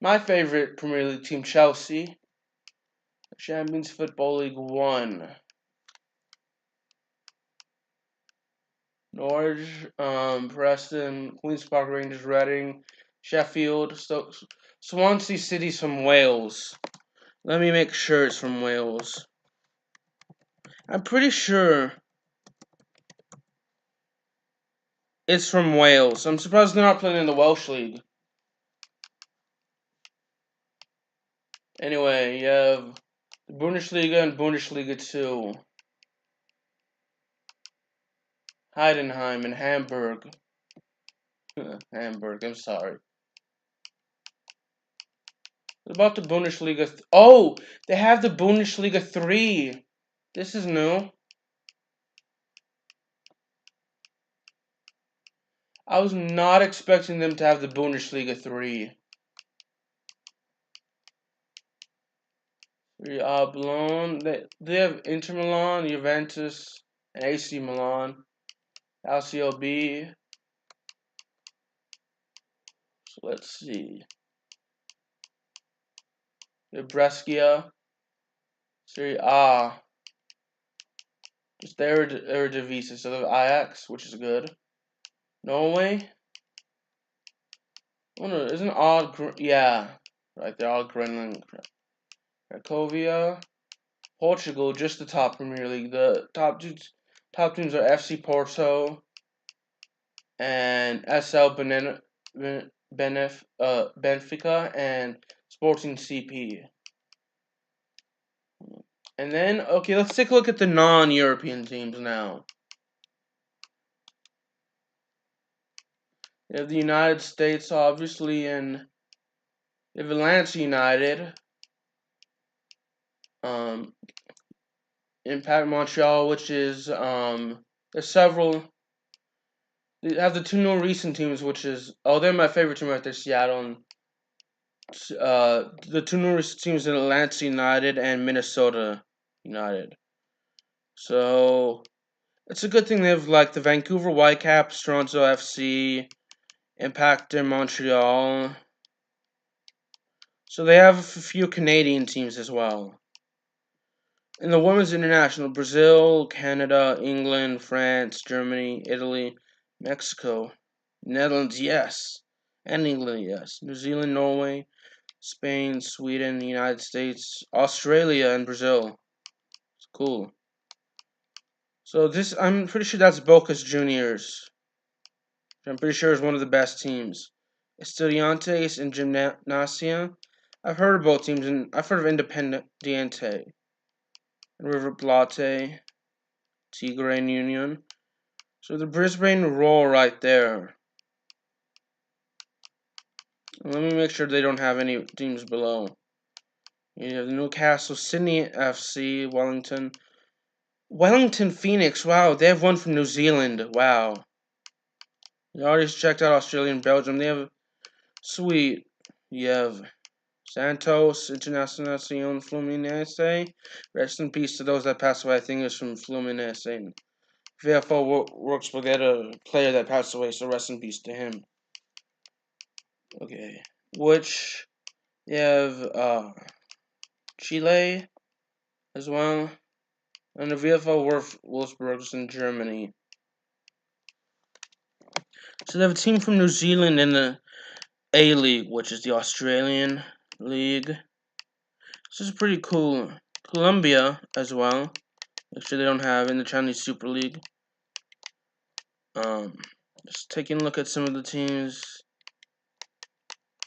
A: My favorite Premier League team, Chelsea. Champions Football League 1. Norwich, Preston, Queen's Park Rangers, Reading, Sheffield, Swansea City's from Wales. Let me make sure it's from Wales. I'm pretty sure it's from Wales. I'm surprised they're not playing in the Welsh League. Anyway, you have the Bundesliga and Bundesliga 2. Heidenheim and Hamburg. Hamburg, I'm sorry. What about the Bundesliga? Oh, they have the Bundesliga 3. This is new. I was not expecting them to have the Bundesliga 3. Blown. They have Inter Milan, Juventus, and AC Milan. LCOB. So let's see. The Brescia. Serie A. Just their Eredivisie, so they have Ajax, which is good. Norway. Oh no, isn't all yeah, right? They're all Greenland. Cracovia. Portugal, just the top Premier League. The top teams are FC Porto and SL Benfica and Sporting CP. And then, okay, let's take a look at the non-European teams now. You have the United States, obviously, and you have Atlanta United. Impact Montreal, which is, there's several. They have the two more recent teams, which is, oh, they're my favorite team right there, Seattle. And, the two new recent teams are Atlanta United and Minnesota United. So, it's a good thing they have, like, the Vancouver Whitecaps, Toronto FC, Impact in Montreal. So they have a few Canadian teams as well. In the women's international, Brazil, Canada, England, France, Germany, Italy, Mexico, Netherlands, yes. And England, yes. New Zealand, Norway, Spain, Sweden, the United States, Australia, and Brazil. It's cool. So this, I'm pretty sure that's Boca's Juniors. I'm pretty sure is one of the best teams. Estudiantes and Gimnasia. I've heard of both teams, and I've heard of Independiente, River Plate, Tigre and Union. So the Brisbane Roar right there. Let me make sure they don't have any teams below. You have Newcastle, Sydney FC, Wellington. Wellington Phoenix, wow, they have one from New Zealand, wow. You already checked out Australia and Belgium, they have, sweet. You have Santos, Internacional Fluminense. Rest in peace to those that passed away, I think it was from Fluminense. And VFL works with a player that passed away, so rest in peace to him. Okay, which you have Chile as well, and the VFL Wolfsburg in Germany. So they have a team from New Zealand in the A League, which is the Australian League. This is pretty cool. Colombia as well. Make sure they don't have in the Chinese Super League. Just taking a look at some of the teams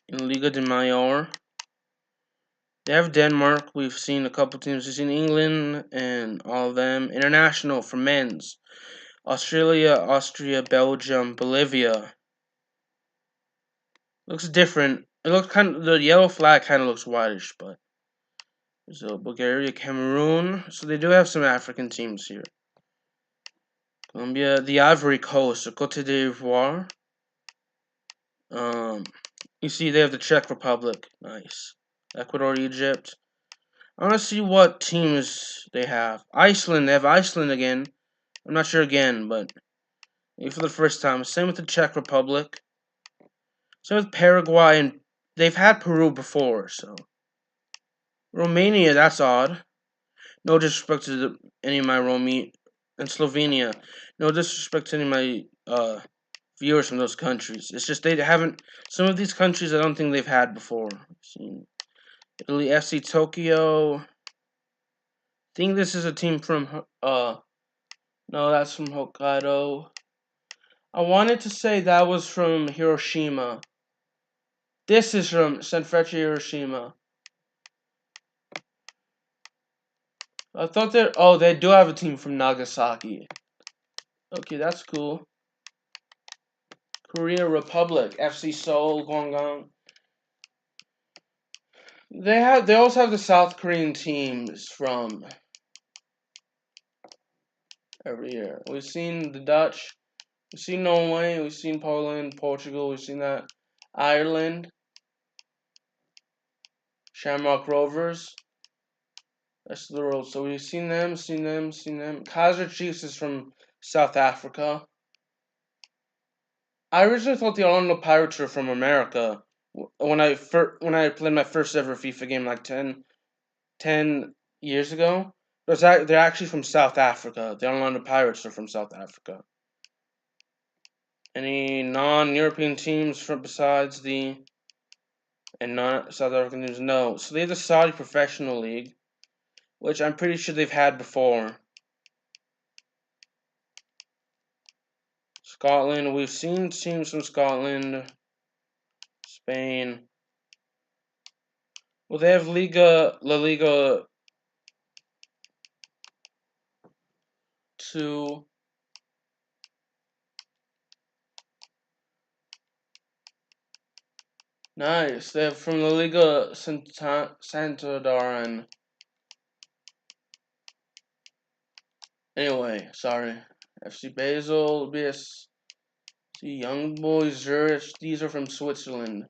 A: in Liga de Mayor. They have Denmark. We've seen a couple teams. We've seen England and all of them. International for men's. Australia, Austria, Belgium, Bolivia. Looks different. It looks kind of, the yellow flag kind of looks whitish, but. So Bulgaria, Cameroon. So they do have some African teams here. Colombia, the Ivory Coast, Côte d'Ivoire. You see they have the Czech Republic. Nice. Ecuador, Egypt. I want to see what teams they have. Iceland, they have Iceland again. I'm not sure again, but maybe for the first time. Same with the Czech Republic. Same with Paraguay, and they've had Peru before, so. Romania, that's odd. No disrespect to any of my and Slovenia. No disrespect to any of my viewers from those countries. It's just they haven't. Some of these countries, I don't think they've had before. Italy, FC Tokyo. I think this is a team from no, that's from Hokkaido. I wanted to say that was from Hiroshima. This is from Sanfrecce Hiroshima. I thought that, oh, they do have a team from Nagasaki. Okay, that's cool. Korea Republic, FC Seoul, Gwangang. They also have the South Korean teams from every year. We've seen the Dutch, we've seen Norway, we've seen Poland, Portugal, we've seen that. Ireland, Shamrock Rovers, rest of the world. So we've seen them, seen them, seen them. Kaiser Chiefs is from South Africa. I originally thought the Orlando Pirates were from America. When I played my first ever FIFA game like 10 years ago, but they're actually from South Africa. The Orlando Pirates are from South Africa. Any non-European teams from besides the and non-South African teams? No. So they have the Saudi Professional League, which I'm pretty sure they've had before. Scotland, we've seen teams from Scotland, Spain. Well, they have La Liga 2. Nice. They have from La Liga Santander. Anyway, sorry. FC Basel, BS. Young Boys, Zurich. These are from Switzerland.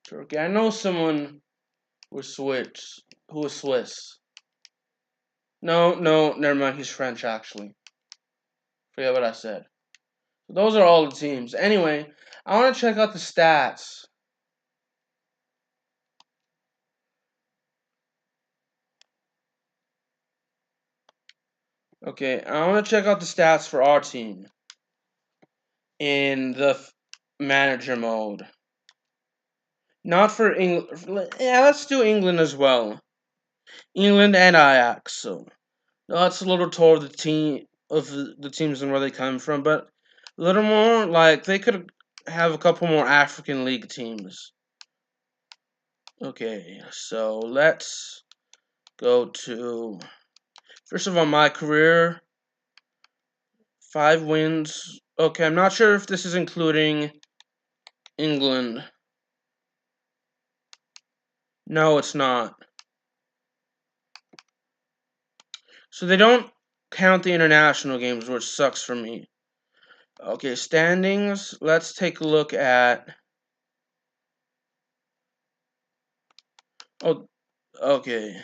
A: Turkey. I know someone who was Swiss. No, never mind. He's French, actually. Forget what I said. So those are all the teams. Anyway, I want to check out the stats. Okay, I want to check out the stats for our team in the manager mode. Not for England. Yeah, let's do England as well. England and Ajax. So that's a little tour of the teams and where they come from, but a little more like they could have a couple more African League teams. Okay, so let's go to first of all my career. 5 wins. Okay, I'm not sure if this is including England. No, it's not. So they don't count the international games, which sucks for me. Okay, standings. Let's take a look at. Oh, okay.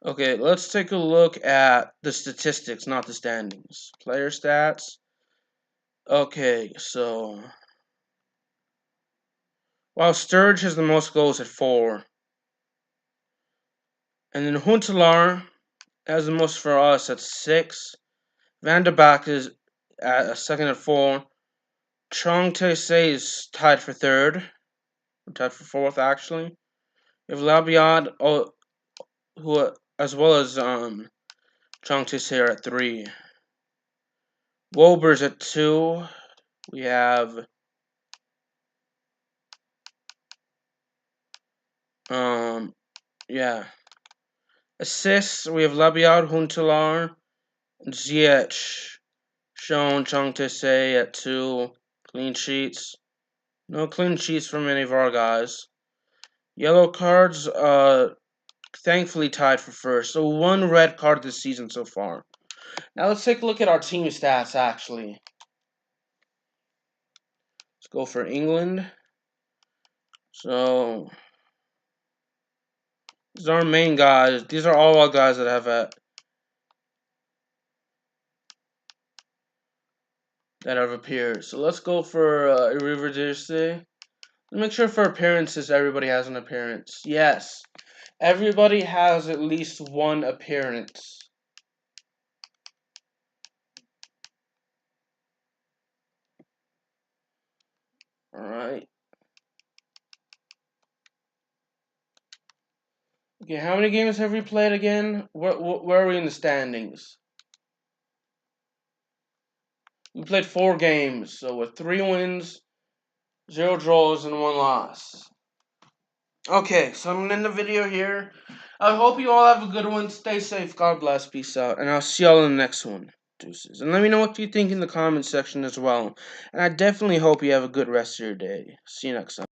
A: Okay, let's take a look at the statistics, not the standings. Player stats. Okay, so. While Sturridge has the most goals at 4. And then Huntelaar has the most for us at 6. Van der Beek is at a second at 4. Chong Tae-se is tied for 3rd. Tied for 4th, actually. We have Labiad, who, as well as Chong Tae-se are at 3. Wober's at 2. We have yeah. Assists, we have Labiad, Huntelaar, Ziyech, Sean, Chong Tae-se at 2. Clean sheets. No clean sheets from any of our guys. Yellow cards, thankfully tied for 1st. So 1 red card this season so far. Now let's take a look at our team stats, actually. Let's go for England. So these are our main guys. These are all our guys that have appeared. So let's go for Irreversible. Let's make sure for appearances everybody has an appearance. Yes. Everybody has at least 1 appearance. Alright. Okay, how many games have we played again? Where are we in the standings? We played 4 games, so with 3 wins, 0 draws, and 1 loss. Okay, so I'm going to end the video here. I hope you all have a good one. Stay safe. God bless. Peace out. And I'll see y'all in the next one. Deuces. And let me know what you think in the comment section as well. And I definitely hope you have a good rest of your day. See you next time.